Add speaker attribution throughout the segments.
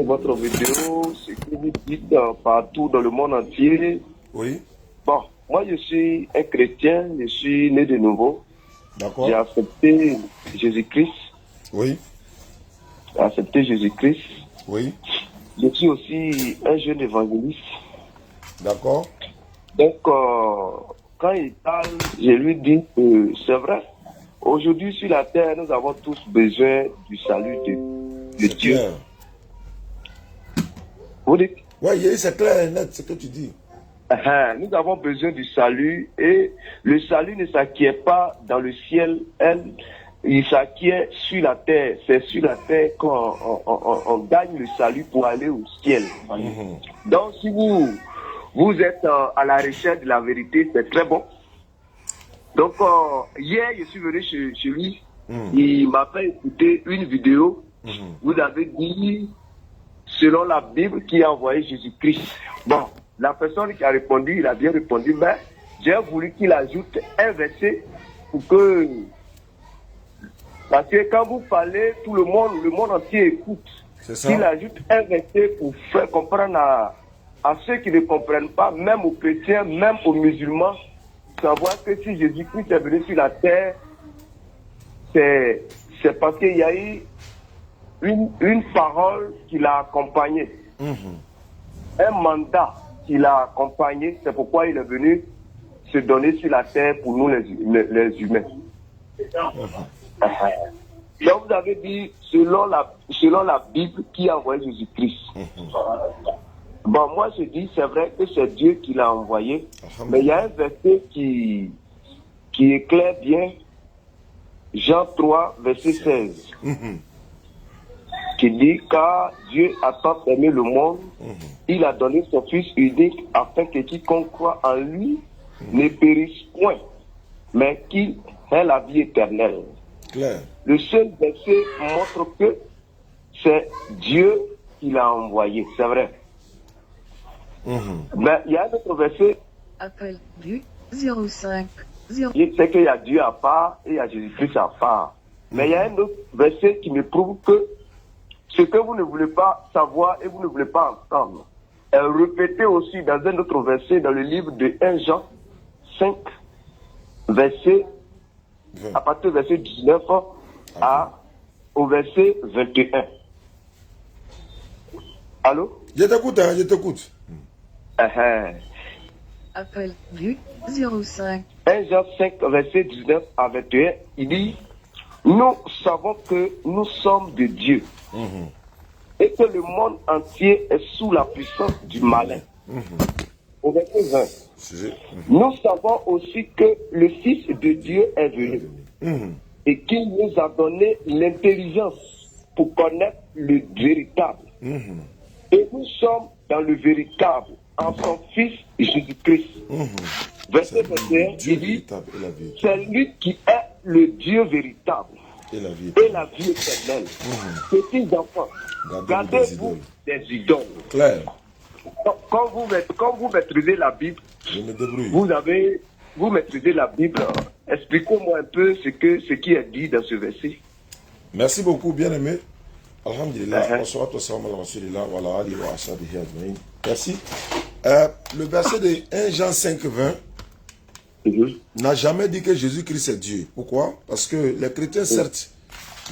Speaker 1: votre vidéo, ce que vous dites partout dans le monde entier.
Speaker 2: Oui.
Speaker 1: Bon, moi je suis un chrétien, je suis né de nouveau.
Speaker 2: D'accord.
Speaker 1: J'ai accepté Jésus-Christ.
Speaker 2: Oui.
Speaker 1: J'ai accepté Jésus-Christ.
Speaker 2: Oui.
Speaker 1: Je suis aussi un jeune évangéliste.
Speaker 2: D'accord.
Speaker 1: Donc, quand il parle, je lui dis que c'est vrai. Aujourd'hui, sur la terre, nous avons tous besoin du salut de Dieu.
Speaker 2: Clair.
Speaker 1: Vous dites?
Speaker 2: Oui, c'est clair et net ce que tu dis.
Speaker 1: Nous avons besoin du salut et le salut ne s'acquiert pas dans le ciel, il s'acquiert sur la terre. C'est sur la terre qu'on gagne le salut pour aller au ciel. Donc, si vous êtes à la recherche de la vérité, c'est très bon. Donc, hier, je suis venu chez lui. Il m'a fait écouter une vidéo. Vous avez dit, selon la Bible, qui a envoyé Jésus-Christ. Bon, la personne qui a répondu, il a bien répondu, mais j'ai voulu qu'il ajoute un verset pour que... Parce que quand vous parlez, tout le monde entier écoute.
Speaker 2: C'est ça.
Speaker 1: Il ajoute un verset pour faire comprendre à ceux qui ne comprennent pas, même aux chrétiens, même aux musulmans, savoir que si Jésus-Christ est venu sur la terre, c'est parce qu'il y a eu une parole qui l'a accompagné. Un mandat qui l'a accompagné, c'est pourquoi il est venu se donner sur la terre pour nous les humains. Donc vous avez dit, selon la Bible, qui a envoyé Jésus-Christ. Bon, moi je dis, c'est vrai que c'est Dieu qui l'a envoyé, mais il y a un verset qui éclaire bien, Jean 3, verset 16, qui dit, car Dieu a tant aimé le monde, il a donné son Fils unique, afin que quiconque croit en lui ne périsse point, mais qu'il ait la vie éternelle.
Speaker 2: Claire.
Speaker 1: Le seul verset montre que c'est Dieu qui l'a envoyé, c'est vrai. Mais il y a un autre verset.
Speaker 3: Appel vu 05 0.
Speaker 1: Il sait qu'il y a Dieu à part et il y a Jésus-Christ à part. Mais il y a un autre verset qui me prouve que ce que vous ne voulez pas savoir et vous ne voulez pas entendre est répété aussi dans un autre verset dans le livre de 1 Jean 5, verset, à partir du verset 19 au verset 21. Allô?
Speaker 2: Je t'écoute, hein, je t'écoute.
Speaker 3: Appel vu 05.
Speaker 1: 1 Jean 5, verset 19 à 21, il dit, nous savons que nous sommes de Dieu et que le monde entier est sous la puissance du malin. Au verset 20, nous savons aussi que le Fils de Dieu est venu et qu'il nous a donné l'intelligence pour connaître le véritable. Et nous sommes dans le véritable, en son Fils Jésus-Christ. Verset 21, il dit, c'est lui qui est le Dieu véritable et la vie éternelle. Petits enfants, gardez-vous des idoles.
Speaker 2: Claire.
Speaker 1: Quand vous maîtrisez la Bible,
Speaker 2: Je me débrouille.
Speaker 1: vous maîtrisez la Bible, expliquez-moi un peu ce qui est dit dans ce verset.
Speaker 2: Merci beaucoup, bien-aimé. Alhamdulillah. Merci. Le verset de 1 Jean 5, 20 n'a jamais dit que Jésus-Christ est Dieu. Pourquoi? Parce que les chrétiens, certes,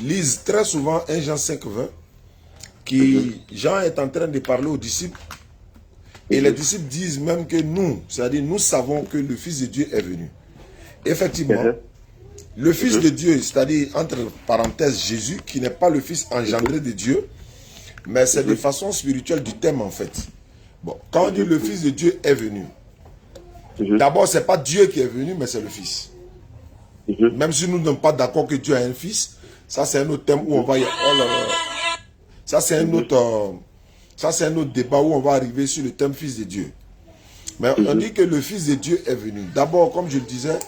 Speaker 2: lisent très souvent 1 Jean 5, 20, qui Jean est en train de parler aux disciples. Et les disciples disent même que nous, c'est-à-dire nous savons que le Fils de Dieu est venu. Effectivement, le Fils de Dieu, c'est-à-dire entre parenthèses Jésus, qui n'est pas le Fils engendré de Dieu, mais c'est de façon spirituelle du thème en fait. Bon, quand on dit le Fils de Dieu est venu, d'abord c'est pas Dieu qui est venu, mais c'est le Fils. Même si nous ne sommes pas d'accord que Dieu a un Fils, ça c'est un autre thème où on va y... Oh là là. Ça c'est un autre débat où on va arriver sur le thème Fils de Dieu. Mais on dit que le Fils de Dieu est venu. D'abord, comme je le disais,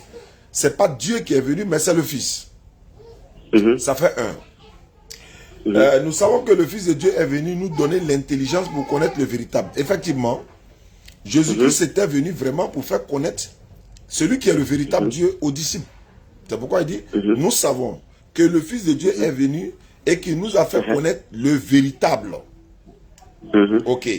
Speaker 2: c'est pas Dieu qui est venu, mais c'est le Fils. Ça fait un. Nous savons que le Fils de Dieu est venu nous donner l'intelligence pour connaître le véritable. Effectivement, Jésus-Christ était venu vraiment pour faire connaître celui qui est le véritable Dieu aux disciples. C'est pourquoi il dit, nous savons que le Fils de Dieu est venu et qu'il nous a fait connaître le véritable. Ok.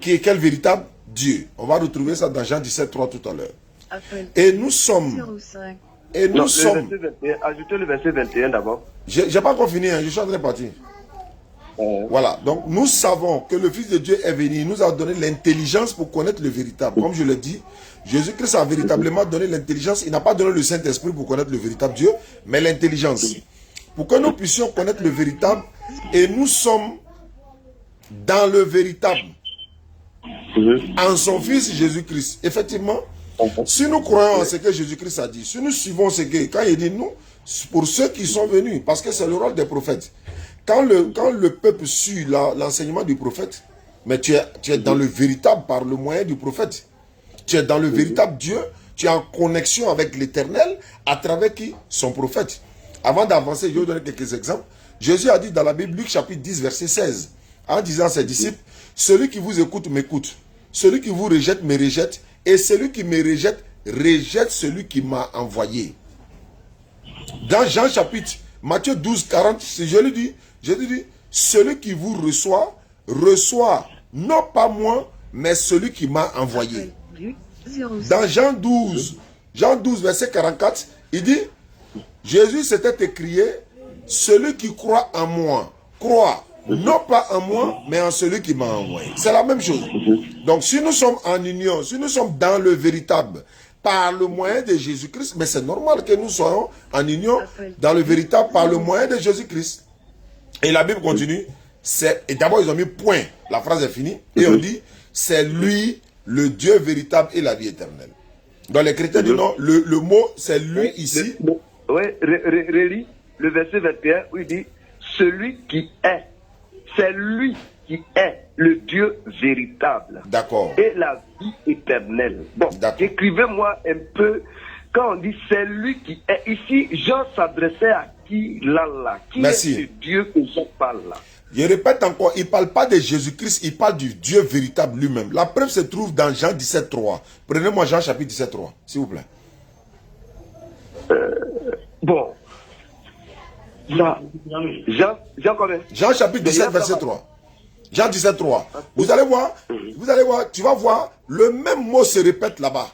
Speaker 2: Quel véritable Dieu? On va retrouver ça dans Jean 17, 3 tout à l'heure.
Speaker 3: Appel
Speaker 2: Et nous sommes...
Speaker 3: 05.
Speaker 2: Et nous
Speaker 1: Non,
Speaker 2: sommes...
Speaker 1: le verset 21, ajoutez le verset 21 d'abord.
Speaker 2: J'ai pas encore fini, hein, je suis en train de partir. Voilà, donc nous savons que le Fils de Dieu est venu, il nous a donné l'intelligence pour connaître le véritable. Comme je l'ai dit, Jésus-Christ a véritablement donné l'intelligence, il n'a pas donné le Saint-Esprit pour connaître le véritable Dieu, mais l'intelligence. Pour que nous puissions connaître le véritable, et nous sommes dans le véritable, en son Fils Jésus-Christ. Effectivement, si nous croyons en ce que Jésus-Christ a dit, si nous suivons ce que, quand il dit nous, pour ceux qui sont venus, parce que c'est le rôle des prophètes. Quand le peuple suit l'enseignement du prophète, mais tu es dans le véritable par le moyen du prophète. Tu es dans le véritable Dieu, tu es en connexion avec l'Éternel à travers qui? Son prophète. Avant d'avancer, je vais vous donner quelques exemples. Jésus a dit dans la Bible, Luc chapitre 10, verset 16, en disant à ses disciples, celui qui vous écoute m'écoute, celui qui vous rejette me rejette, et celui qui me rejette, rejette celui qui m'a envoyé. Dans Jean chapitre, Matthieu 12, 40, je lui dis, celui qui vous reçoit, reçoit non pas moi, mais celui qui m'a envoyé. Dans Jean 12, verset 44, il dit, Jésus s'était écrié, celui qui croit en moi, croit non pas en moi, mais en celui qui m'a envoyé. C'est la même chose. Donc si nous sommes en union, si nous sommes dans le véritable, par le moyen de Jésus-Christ, mais c'est normal que nous soyons en union dans le véritable par le moyen de Jésus-Christ. Et la Bible continue, et d'abord ils ont mis point, la phrase est finie, et on dit, c'est lui, le Dieu véritable et la vie éternelle. Dans les chrétiens disent non, le mot c'est lui ici.
Speaker 1: Oui, relis le verset 21 où il dit, celui qui est, c'est lui qui est le Dieu véritable.
Speaker 2: D'accord.
Speaker 1: Et la vie éternelle. Bon, écrivez-moi un peu, quand on dit c'est lui qui est, ici, Jean s'adressait à qui là? Qui
Speaker 2: Merci.
Speaker 1: est ce Dieu que Jean parle là?
Speaker 2: Je répète encore, il ne parle pas de Jésus-Christ, il parle du Dieu véritable lui-même. La preuve se trouve dans Jean 17, 3. Prenez-moi Jean chapitre 17, 3, s'il vous plaît.
Speaker 1: Bon. Jean combien?
Speaker 2: Jean chapitre 17, verset 3. Jean 17, 3. Vous allez voir, tu vas voir, le même mot se répète là-bas.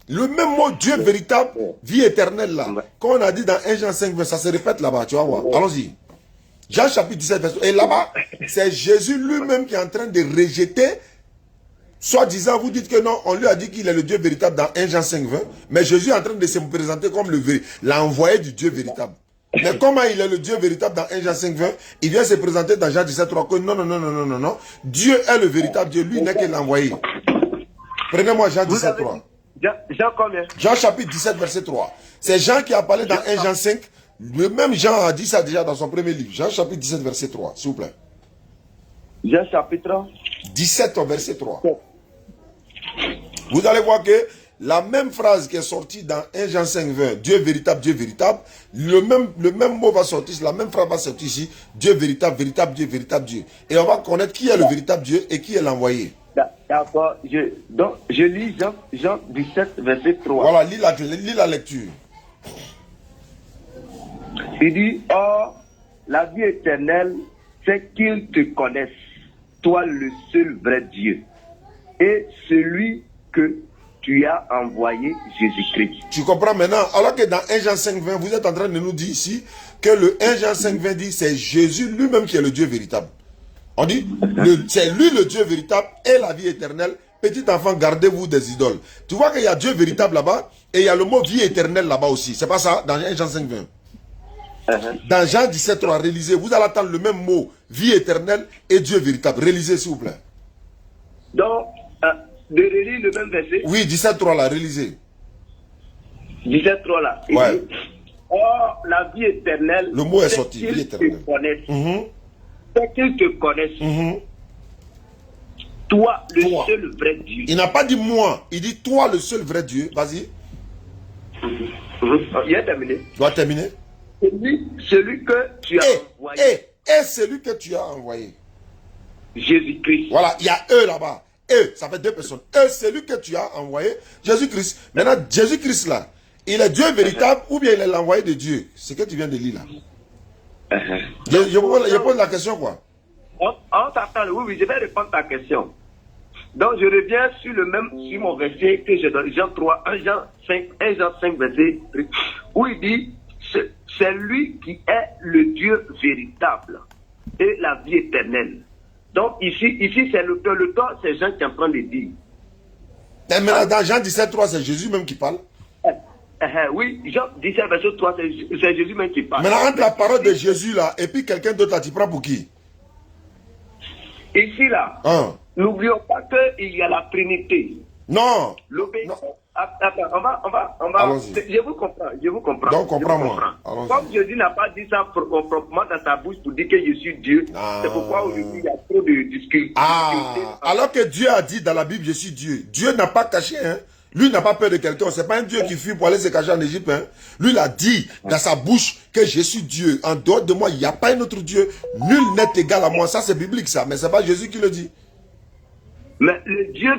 Speaker 2: Le même mot, Dieu véritable, vie éternelle là. Quand on a dit dans 1 Jean 5, 20, ça se répète là-bas, tu vas voir. Allons-y. Jean chapitre 17, verset 3. Et là-bas, c'est Jésus lui-même qui est en train de rejeter, soi-disant, vous dites que non, on lui a dit qu'il est le Dieu véritable dans 1 Jean 5, 20, mais Jésus est en train de se présenter comme l'envoyé du Dieu véritable. Mais comment il est le Dieu véritable dans 1 Jean 5, 20, il vient se présenter dans Jean 17, 3, que non. Dieu est le véritable Dieu, lui n'est que l'envoyé. Prenez-moi Jean 17, 3.
Speaker 1: Jean combien?
Speaker 2: Jean chapitre 17, verset 3. C'est Jean qui a parlé dans 1 Jean 5. Le même Jean a dit ça déjà dans son premier livre. Jean chapitre 17, verset 3, s'il vous plaît.
Speaker 1: Jean chapitre
Speaker 2: 17, verset 3. Vous allez voir que la même phrase qui est sortie dans 1 Jean 5, 20, Dieu véritable, le même mot va sortir, la même phrase va sortir ici, Dieu véritable, Dieu, véritable Dieu. Et on va connaître qui est le véritable Dieu et qui est l'envoyé.
Speaker 1: D'accord, donc je lis Jean 17, verset 3.
Speaker 2: Voilà, lis la lecture.
Speaker 1: Il dit, or, la vie éternelle, c'est qu'ils te connaissent, toi le seul vrai Dieu, et celui que tu as envoyé, Jésus-Christ.
Speaker 2: Tu comprends maintenant? Alors que dans 1 Jean 5, 20, vous êtes en train de nous dire ici que le 1 Jean 5, 20 dit c'est Jésus lui-même qui est le Dieu véritable. On dit, c'est lui le Dieu véritable et la vie éternelle. Petit enfant, gardez-vous des idoles. Tu vois qu'il y a Dieu véritable là-bas et il y a le mot vie éternelle là-bas aussi. C'est pas ça dans 1 Jean 5, 20. Dans Jean 17, 3, réalisez, vous allez attendre le même mot, vie éternelle et Dieu véritable. Réalisez, s'il vous plaît.
Speaker 1: Donc, de relire le même verset.
Speaker 2: Oui, 17, 3 là, réalisez.
Speaker 1: 17, 3 là.
Speaker 2: Ouais.
Speaker 1: Dit, or, la vie éternelle.
Speaker 2: Le mot est sorti, vie éternelle.
Speaker 1: C'est qu'ils te connaissent. Toi, le seul vrai Dieu.
Speaker 2: Il n'a pas dit moi, il dit toi, le seul vrai Dieu. Vas-y.
Speaker 1: Il a terminé.
Speaker 2: Tu dois terminer.
Speaker 1: Celui que tu as envoyé.
Speaker 2: Et celui que tu as envoyé.
Speaker 1: Jésus-Christ.
Speaker 2: Voilà, il y a eux là-bas. Eux, ça fait deux personnes. Eux, celui que tu as envoyé, Jésus-Christ. Maintenant, Jésus-Christ là, il est Dieu véritable ou bien il est l'envoyé de Dieu. C'est ce que tu viens de lire là. Je pose la question quoi.
Speaker 1: on t'attend. Oui, je vais répondre à ta question. Donc, je reviens sur mon verset que j'ai donné, Jean 3, 1 Jean 5, verset 3, où il dit, c'est lui qui est le Dieu véritable et la vie éternelle. Donc, ici c'est le temps, c'est Jean qui est en train de dire.
Speaker 2: Et maintenant, dans Jean 17, 3, c'est Jésus même qui parle.
Speaker 1: Oui, Jean 17, verset 3, c'est Jésus même qui parle.
Speaker 2: Maintenant, entre la parole de Jésus là, et puis quelqu'un d'autre là, tu prends pour qui?
Speaker 1: Ici là, n'oublions pas qu'il y a la Trinité.
Speaker 2: Non.
Speaker 1: L'obéissance. Attends, on va. Je vous comprends.
Speaker 2: Donc, comprends-moi.
Speaker 1: Comme Jésus n'a pas dit ça proprement dans sa bouche pour dire que je suis Dieu, c'est pourquoi aujourd'hui il y a trop de discussions.
Speaker 2: Alors que Dieu a dit dans la Bible, je suis Dieu. Dieu n'a pas caché, hein. Lui n'a pas peur de quelqu'un. C'est pas un Dieu qui fuit pour aller se cacher en Égypte. Hein. Lui, il a dit dans sa bouche que je suis Dieu. En dehors de moi, il n'y a pas un autre Dieu. Nul n'est égal à moi. Ça, c'est biblique, ça. Mais c'est pas Jésus qui le dit.
Speaker 1: Mais le Dieu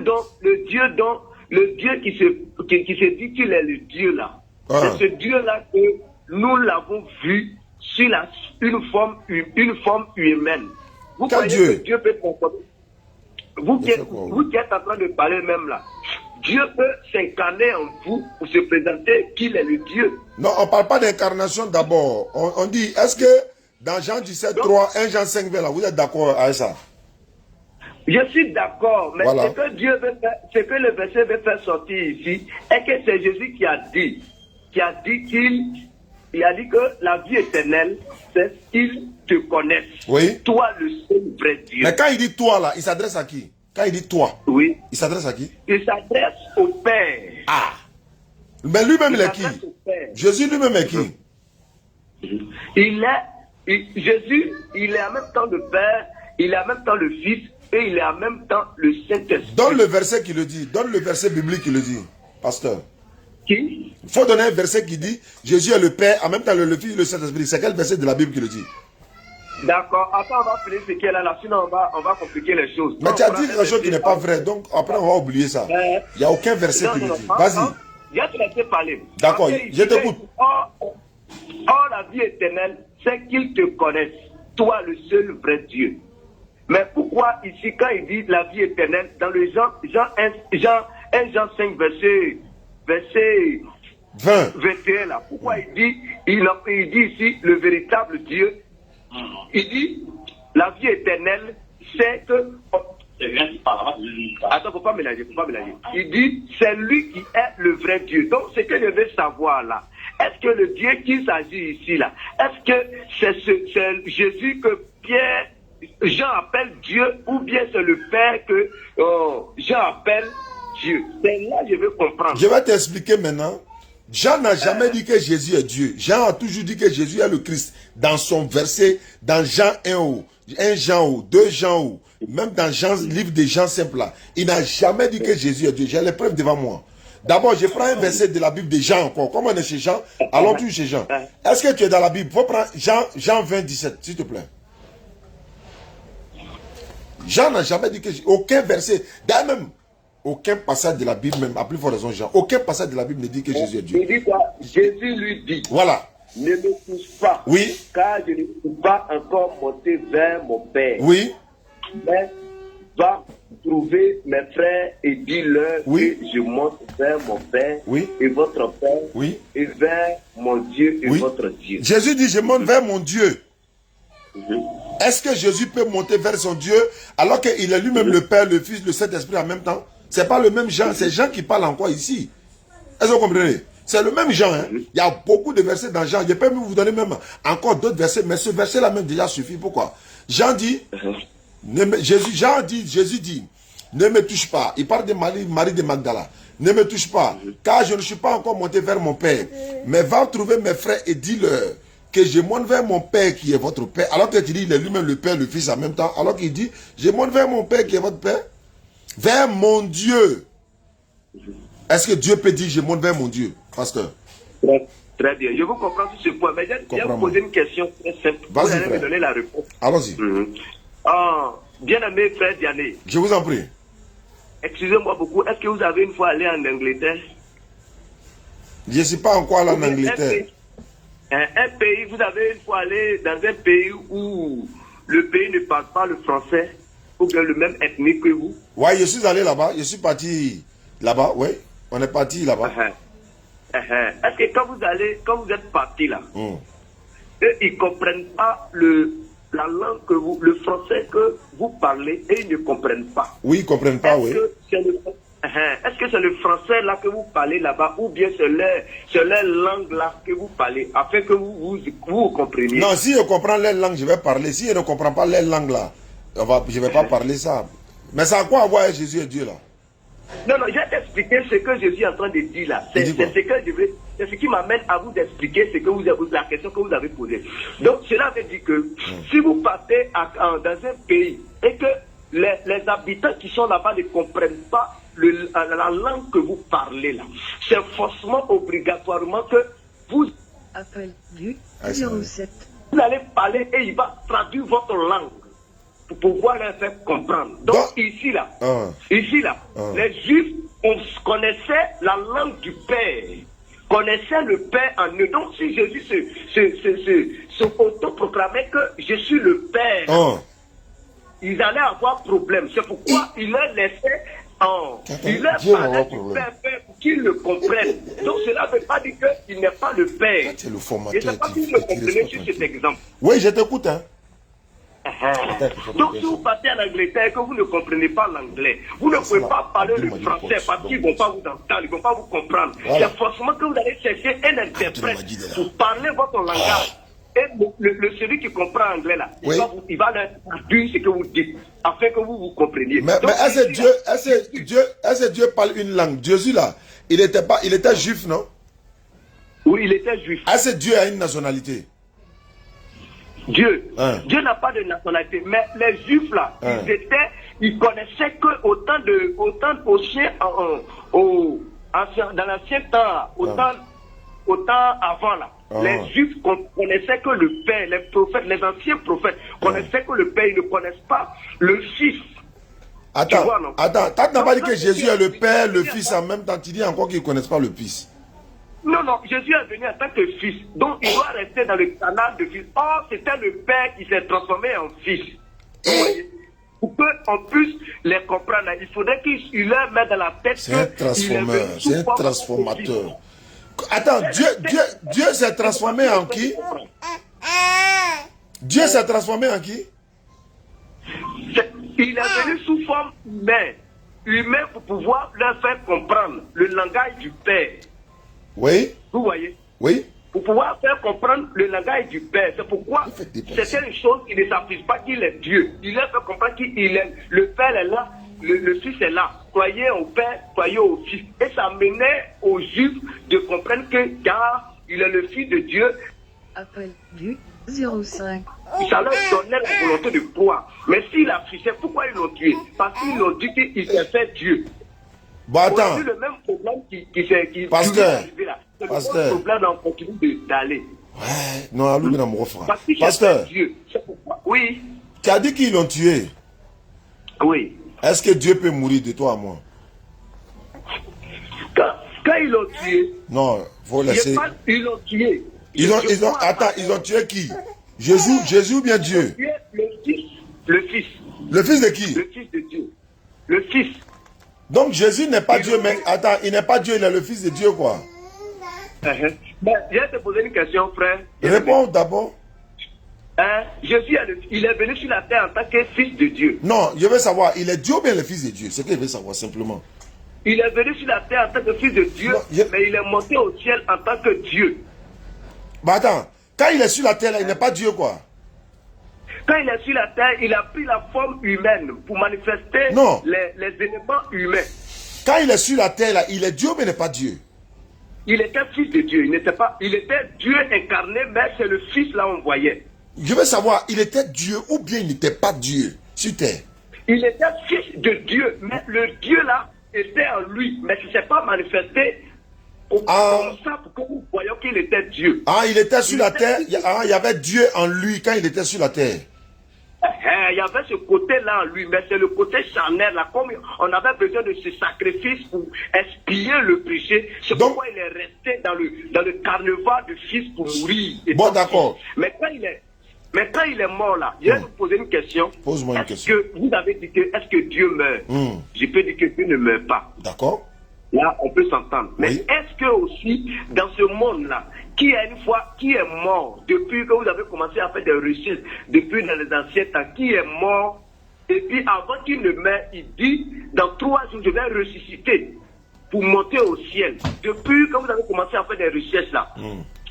Speaker 1: qui se dit qu'il est le Dieu là. C'est ce Dieu-là que nous l'avons vu sur une forme humaine. Vous
Speaker 2: Quel
Speaker 1: croyez
Speaker 2: Dieu?
Speaker 1: que Dieu peut comporter? Vous qui êtes en train de parler même là. Dieu peut s'incarner en vous pour se présenter qu'il est le Dieu.
Speaker 2: Non, on ne parle pas d'incarnation d'abord. On dit, est-ce que dans Jean 17, 3, 1 Jean 5, 20, là, vous êtes d'accord avec ça?
Speaker 1: Je suis d'accord, mais
Speaker 2: voilà.
Speaker 1: ce que Dieu veut faire, ce que le verset veut faire sortir ici, est que c'est Jésus qui a dit que la vie éternelle, c'est qu'ils te connaissent.
Speaker 2: Oui.
Speaker 1: Toi, le seul vrai Dieu.
Speaker 2: Mais quand il dit toi là, il s'adresse à qui? Quand il dit toi,
Speaker 1: oui.
Speaker 2: Il s'adresse à qui?
Speaker 1: Il s'adresse au Père.
Speaker 2: Ah. Mais lui-même, il est qui? Jésus lui-même est qui?
Speaker 1: Jésus, il est en même temps le Père, il est en même temps le Fils, et il est en même temps le Saint-Esprit.
Speaker 2: Donne le verset qui le dit. Donne le verset biblique qui le dit, pasteur.
Speaker 1: Qui?
Speaker 2: Il faut donner un verset qui dit Jésus est le Père, en même temps le Fils et le Saint-Esprit. C'est quel verset de la Bible qui le dit?
Speaker 1: D'accord. Attends, on va finir ce qu'il y a là, sinon on va compliquer les choses.
Speaker 2: Mais tu as dit quelque chose qui n'est pas vrai, donc après on va oublier ça. Il n'y a aucun verset qui le dit. Vas-y.
Speaker 1: J'ai te laissé parler.
Speaker 2: D'accord, je t'écoute.
Speaker 1: Or, la vie éternelle, c'est qu'ils te connaissent, toi le seul vrai Dieu. Mais pourquoi ici, quand il dit la vie éternelle, dans le Jean 5, verset 21 là, pourquoi il dit ici le véritable Dieu? Il dit la vie éternelle, c'est que. Attends, faut pas mélanger. Il dit c'est lui qui est le vrai Dieu. Donc ce que je veux savoir là, est-ce que le Dieu qu'il s'agit ici là, est-ce que c'est Jésus que Jean appelle Dieu, ou bien c'est le Père que Jean appelle Dieu? C'est là que je veux comprendre.
Speaker 2: Je vais t'expliquer maintenant. Jean n'a jamais dit que Jésus est Dieu. Jean a toujours dit que Jésus est le Christ. Dans son verset, dans Jean 1 ou 1 Jean ou 2 Jean ou même dans Jean, livre de Jean simple là, il n'a jamais dit que Jésus est Dieu. J'ai les preuves devant moi. D'abord, je prends un verset de la Bible de Jean encore. Comme on est chez Jean, allons tous chez Jean. Est-ce que tu es dans la Bible? Il faut prendre Jean 20, 17, s'il te plaît. Jean n'a jamais dit que aucun verset, d'ailleurs même aucun passage de la Bible, même à plus forte raison Jean, aucun passage de la Bible ne dit que Jésus est Dieu.
Speaker 1: Il dit quoi? Jésus lui dit.
Speaker 2: Voilà.
Speaker 1: Ne me touche pas.
Speaker 2: Oui.
Speaker 1: Car je ne peux pas encore monter vers mon Père.
Speaker 2: Oui.
Speaker 1: Mais va trouver mes frères et dis-leur que je monte vers mon Père et votre Père et vers mon Dieu et votre Dieu.
Speaker 2: Jésus dit je monte vers mon Dieu. Est-ce que Jésus peut monter vers son Dieu alors qu'il est lui-même le Père, le Fils, le Saint-Esprit en même temps? C'est pas le même Jean, c'est Jean qui parle encore ici. Est-ce que vous comprenez? C'est le même Jean. Hein? Il y a beaucoup de versets dans Jean. Je peux même vous donner même encore d'autres versets, mais ce verset-là même déjà suffit. Pourquoi? Jean dit, Jésus dit, ne me touche pas. Il parle de Marie de Magdala. Ne me touche pas, car je ne suis pas encore monté vers mon Père. Mais va trouver mes frères et dis-leur que je monte vers mon Père qui est votre Père. Alors que tu dis, il est lui-même le Père, le Fils en même temps. Alors qu'il dit, je monte vers mon Père qui est votre Père. Vers mon Dieu. Est-ce que Dieu peut dire, je monte vers mon Dieu, pasteur?
Speaker 1: Très bien, je vous comprends sur ce point. Mais j'ai posé une question très simple. Vous allez me donner la réponse.
Speaker 2: Allons-y.
Speaker 1: Bien-aimé frère Diané.
Speaker 2: Je vous en prie.
Speaker 1: Excusez-moi beaucoup. Est-ce que vous avez une fois allé en Angleterre?
Speaker 2: Je ne suis pas encore allé en Angleterre.
Speaker 1: Un pays, vous avez une fois allé dans un pays où le pays ne parle pas le français, ou bien le même ethnie que vous?
Speaker 2: Ouais, je suis allé là-bas, je suis parti là-bas, oui, on est parti là-bas.
Speaker 1: Est-ce que quand vous êtes parti là, eux, ils ne comprennent pas la langue le français que vous parlez et ils ne comprennent pas?
Speaker 2: Oui, ils ne comprennent pas, oui.
Speaker 1: Est-ce que c'est le français là que vous parlez là-bas ou bien c'est leur langue là que vous parlez afin que vous compreniez?
Speaker 2: Non, si je comprends leur langue, je vais parler. Si je ne comprends pas leur langue là, je ne vais pas parler ça. Mais ça a quoi à voir avec Jésus et Dieu là?
Speaker 1: Non, je vais t'expliquer ce que Jésus est en train de dire là. C'est ce qui m'amène à vous expliquer la question que vous avez posée. Donc cela veut dire que si vous partez dans un pays et que les habitants qui sont là-bas ne comprennent pas la langue que vous parlez là, c'est forcément obligatoirement que vous
Speaker 3: Appel du 07.
Speaker 1: Vous allez parler et il va traduire votre langue pour pouvoir les faire comprendre. Donc ici là, les Juifs connaissaient la langue du Père, connaissaient le Père en eux. Donc si Jésus se autoproclamait que je suis le Père, ils allaient avoir problème. C'est pourquoi il leur laissait il leur parlait du Père pour qu'ils le comprennent. Donc cela ne veut pas dire qu'il n'est pas le Père.
Speaker 2: C'est le formateur.
Speaker 1: Je ne sais pas si vous me comprenez sur cet exemple.
Speaker 2: Oui, je t'écoute. Hein.
Speaker 1: Donc si vous partez en Angleterre et que vous ne comprenez pas l'anglais, vous ne pouvez pas parler le français parce qu'ils ne vont pas vous entendre, ils ne vont pas vous comprendre. C'est forcément que vous allez chercher un interprète pour parler votre langage. Et celui qui comprend anglais là, il va leur dire ce que vous dites, afin que vous compreniez.
Speaker 2: Mais est-ce que Dieu parle une langue? Jésus là, il était juif, non?
Speaker 1: Oui, il était juif.
Speaker 2: Est-ce que Dieu a une nationalité?
Speaker 1: Dieu n'a pas de nationalité, mais les juifs là, ils connaissaient que autant dans l'ancien temps, autant avant là. Les Juifs connaissaient que le Père, les prophètes, les anciens prophètes connaissaient que le Père, ils ne connaissent pas le Fils.
Speaker 2: Attends, tu n'as pas dit que Jésus est le Père, le Fils en même temps, tu dis encore qu'ils ne connaissent pas le Fils.
Speaker 1: Non, Jésus est venu en tant que Fils, donc il doit rester dans le canal de Fils. Or, c'était le Père qui s'est transformé en Fils. Vous voyez? Pour qu'on puisse les comprendre, il faudrait qu'il leur mette dans la tête.
Speaker 2: C'est un transformeur, c'est un transformateur. Attends, Dieu s'est transformé en qui? Dieu s'est transformé en qui?
Speaker 1: Il est venu sous forme humaine pour pouvoir leur faire comprendre le langage du Père.
Speaker 2: Oui.
Speaker 1: Vous voyez?
Speaker 2: Oui.
Speaker 1: Pour pouvoir faire comprendre le langage du Père. C'est pourquoi c'était une chose qui ne s'affiche pas qu'il est Dieu. Il leur fait comprendre qu'il est. Le Père est là, le Fils est là. Croyez au Père, croyez au Fils. Et ça menait aux Juifs de comprendre que car il est le Fils de Dieu.
Speaker 3: Appel du 05.
Speaker 1: Ça leur donnait la volonté de croire. Mais s'il affichait, pourquoi ils l'ont tué? Parce qu'ils l'ont dit qu'il s'est fait Dieu.
Speaker 2: Bon, attends.
Speaker 1: C'est le même problème qui
Speaker 2: Pasteur.
Speaker 1: C'est le même problème on continue d'aller.
Speaker 2: Ouais, non, lui, mon refrain.
Speaker 1: Pasteur. Dieu. Oui.
Speaker 2: Tu as dit qu'ils l'ont tué.
Speaker 1: Oui.
Speaker 2: Est-ce que Dieu peut mourir de toi à moi?
Speaker 1: Quand ils l'ont tué.
Speaker 2: Non, faut laisser.
Speaker 1: Ils l'ont tué.
Speaker 2: Attends, ils ont tué qui? Jésus ou bien Dieu?
Speaker 1: Le Fils. Le Fils.
Speaker 2: Le Fils de qui?
Speaker 1: Le Fils de Dieu. Le Fils.
Speaker 2: Donc Jésus n'est pas Dieu, mais attends, il n'est pas Dieu, il est le Fils de Dieu, quoi.
Speaker 1: Mais je vais te poser une question, frère.
Speaker 2: Réponds d'abord.
Speaker 1: Jésus, il est venu sur la terre en tant que Fils de Dieu.
Speaker 2: Non, je veux savoir, il est Dieu ou bien le Fils de Dieu? C'est ce que je veux savoir simplement.
Speaker 1: Il est venu sur la terre en tant que Fils de Dieu, mais il est monté au ciel en tant que Dieu.
Speaker 2: Bah attends, quand il est sur la terre, là, il n'est pas Dieu, quoi.
Speaker 1: Quand il est sur la terre, il a pris la forme humaine pour manifester les éléments humains.
Speaker 2: Quand il est sur la terre, là, il est Dieu, mais il n'est pas Dieu. Il
Speaker 1: était Fils de Dieu, il était Dieu incarné, mais c'est le Fils là on voyait.
Speaker 2: Je veux savoir, il était Dieu ou bien il n'était pas Dieu sur terre?
Speaker 1: Il était Fils de Dieu, mais le Dieu là était en lui, mais il ne s'est pas manifesté comme ça pour que nous voyions qu'il était Dieu.
Speaker 2: Il était sur la terre, il y avait Dieu en lui quand il était sur la terre.
Speaker 1: Il y avait ce côté-là en lui, mais c'est le côté charnel là. Comme on avait besoin de ce sacrifice pour expier le péché, c'est pourquoi il est resté dans le carnaval du Fils pour mourir.
Speaker 2: Bon, d'accord.
Speaker 1: Mais quand il est... Mais quand il est mort là, je vais vous poser une question.
Speaker 2: Pose-moi une question.
Speaker 1: Que vous avez dit que est-ce que Dieu meurt? Je peux dire que Dieu ne meurt pas.
Speaker 2: D'accord.
Speaker 1: Là, on peut s'entendre. Mais
Speaker 2: Oui.
Speaker 1: est-ce que aussi, dans ce monde-là, qui est mort depuis que vous avez commencé à faire des recherches, depuis dans les anciens temps, qui est mort, et puis avant qu'il ne meure, il dit, dans 3 jours, je vais ressusciter pour monter au ciel. Depuis que vous avez commencé à faire des recherches là,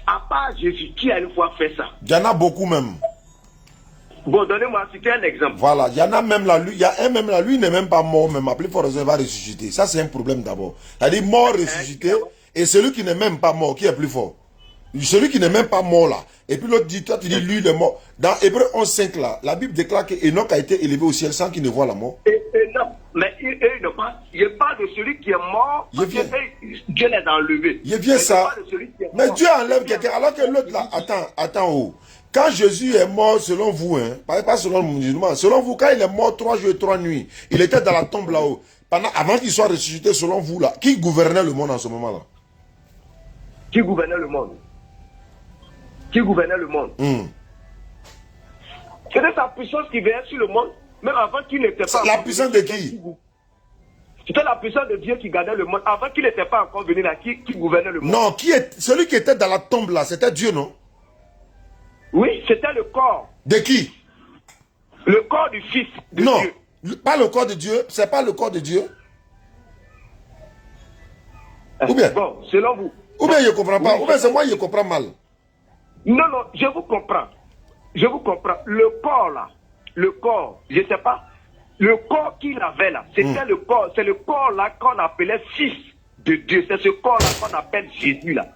Speaker 1: à part Jésus, qui a une fois fait ça?
Speaker 2: Il y en a beaucoup même.
Speaker 1: Bon, donnez-moi, citer un exemple.
Speaker 2: Voilà, il y en a même là, il y a un même là, lui il n'est même pas mort, même appelé pour il va ressusciter. Ça c'est un problème d'abord. C'est-à-dire mort, ressuscité, et celui qui n'est même pas mort, qui est plus fort? Celui qui n'est même pas mort là. Et puis l'autre dit, toi tu dis lui il est mort. Dans Hébreu 11:5 là, la Bible déclare qu'Enoch a été élevé au ciel sans qu'il ne voie la mort.
Speaker 1: Non, mais il parle de celui qui est mort, parce que Dieu l'a enlevé.
Speaker 2: Il vient ça. Mais Dieu enlève quelqu'un, alors que l'autre là, attends, oh. Quand Jésus est mort, selon vous, hein, pas selon le musulman, selon vous, quand il est mort 3 jours et 3 nuits, il était dans la tombe là-haut. Avant qu'il soit ressuscité, selon vous là, qui gouvernait le monde en ce moment-là?
Speaker 1: Qui gouvernait le monde? Qui gouvernait le monde? C'était sa puissance qui veillait sur le monde, même avant qu'il n'était pas.
Speaker 2: La puissance de qui?
Speaker 1: C'était la puissance de Dieu qui gardait le monde, avant qu'il n'était pas encore venu là, qui gouvernait le monde.
Speaker 2: Non, celui qui était dans la tombe là, c'était Dieu, non?
Speaker 1: Oui, c'était le corps.
Speaker 2: De qui?
Speaker 1: Le corps du Fils de
Speaker 2: non,
Speaker 1: Dieu.
Speaker 2: Non, pas le corps de Dieu, c'est pas le corps de Dieu. Ou bien?
Speaker 1: Bon, selon vous.
Speaker 2: Ou bien je ne comprends pas, ou bien c'est moi qui comprends mal.
Speaker 1: Non, je vous comprends. Je vous comprends. Le corps là, le corps, je ne sais pas, le corps qu'il avait là, c'était le corps, c'est le corps là qu'on appelait Fils de Dieu. C'est ce corps là qu'on appelle Jésus là.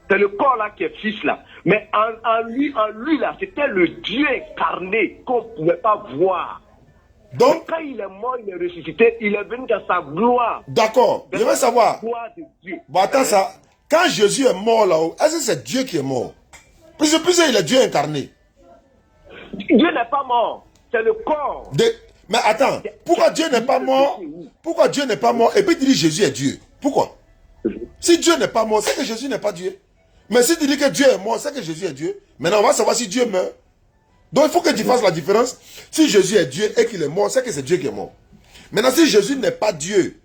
Speaker 1: C'est le corps là qui est Fils là. Mais en lui là, c'était le Dieu incarné qu'on ne pouvait pas voir. Donc, quand il est mort, il est ressuscité, il est venu dans sa gloire.
Speaker 2: D'accord, je veux savoir.
Speaker 1: Gloire de Dieu.
Speaker 2: Bon, attends ça. Quand Jésus est mort là-haut, est-ce que c'est Dieu qui est mort? Plus il est Dieu incarné.
Speaker 1: Dieu n'est pas mort, c'est le corps.
Speaker 2: Mais attends, pourquoi Dieu n'est pas mort? Pourquoi Dieu n'est pas mort et puis tu dis Jésus est Dieu? Pourquoi? Si Dieu n'est pas mort, c'est que Jésus n'est pas Dieu. Mais si tu dis que Dieu est mort, c'est que Jésus est Dieu. Maintenant, on va savoir si Dieu meurt. Donc, il faut que tu fasses la différence. Si Jésus est Dieu et qu'il est mort, c'est que c'est Dieu qui est mort. Maintenant, si Jésus n'est pas Dieu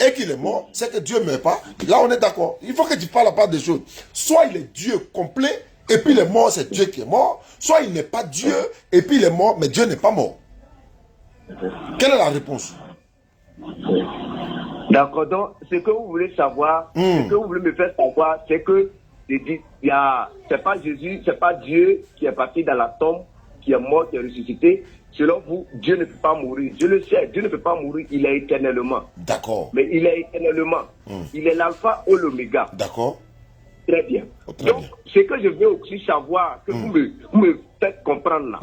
Speaker 2: et qu'il est mort, c'est que Dieu ne meurt pas. Là, on est d'accord. Il faut que tu parles à part des choses. Soit il est Dieu complet et puis il est mort, c'est Dieu qui est mort. Soit il n'est pas Dieu et puis il est mort, mais Dieu n'est pas mort. Quelle est la réponse?
Speaker 1: D'accord, donc ce que vous voulez savoir, ce que vous voulez me faire savoir, c'est que c'est pas Jésus, c'est pas Dieu qui est parti dans la tombe, qui est mort, qui est ressuscité. Selon vous, Dieu ne peut pas mourir. Je le sais, Dieu ne peut pas mourir, il est éternellement.
Speaker 2: D'accord.
Speaker 1: Mais il est éternellement. Il est l'alpha ou l'oméga.
Speaker 2: D'accord.
Speaker 1: Très bien.
Speaker 2: Oh, très
Speaker 1: donc,
Speaker 2: bien.
Speaker 1: ce que je veux aussi savoir, que vous me faites comprendre là,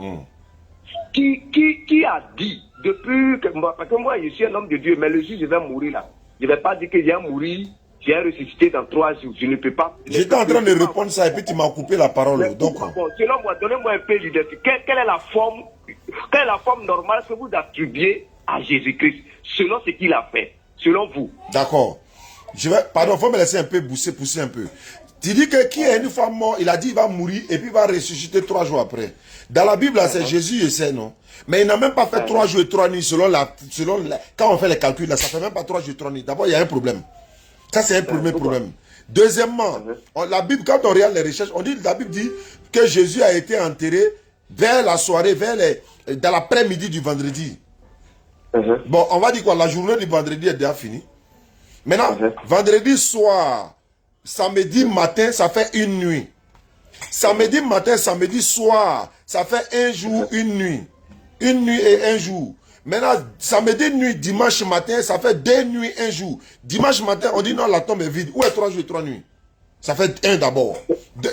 Speaker 1: qui a dit, depuis que parce que moi je suis un homme de Dieu, mais le jour je vais mourir là, je ne vais pas dire que j'ai mourir, j'ai ressuscité dans 3 jours, je ne peux pas.
Speaker 2: J'étais en train de répondre ça et puis tu m'as coupé la parole.
Speaker 1: Mais
Speaker 2: Donc,
Speaker 1: bon, selon moi, donnez-moi un peu d'idée. Quelle est la forme normale que vous attribuez à Jésus-Christ, selon ce qu'il a fait, selon vous?
Speaker 2: D'accord. Pardon, il faut me laisser un peu pousser un peu. Tu dis que qui est une fois mort, il a dit il va mourir et puis il va ressusciter 3 jours après. Dans la Bible, là, c'est Jésus, je sais, non? Mais il n'a même pas fait 3 jours et 3 nuits quand on fait les calculs, là, ça fait même pas 3 jours et 3 nuits. D'abord, il y a un problème. Ça, c'est un premier problème. Deuxièmement, la Bible, quand on regarde les recherches, la Bible dit que Jésus a été enterré vers la soirée, dans l'après-midi du vendredi. Bon, on va dire quoi? La journée du vendredi est déjà finie. Maintenant, vendredi soir, samedi matin, ça fait une nuit. Samedi matin, samedi soir, ça fait un jour, une nuit. Une nuit et un jour. Maintenant, samedi nuit, dimanche matin, ça fait 2 nuits, 1 jour. Dimanche matin, on dit non, la tombe est vide. Où est 3 jours et 3 nuits? Ça fait 1 d'abord.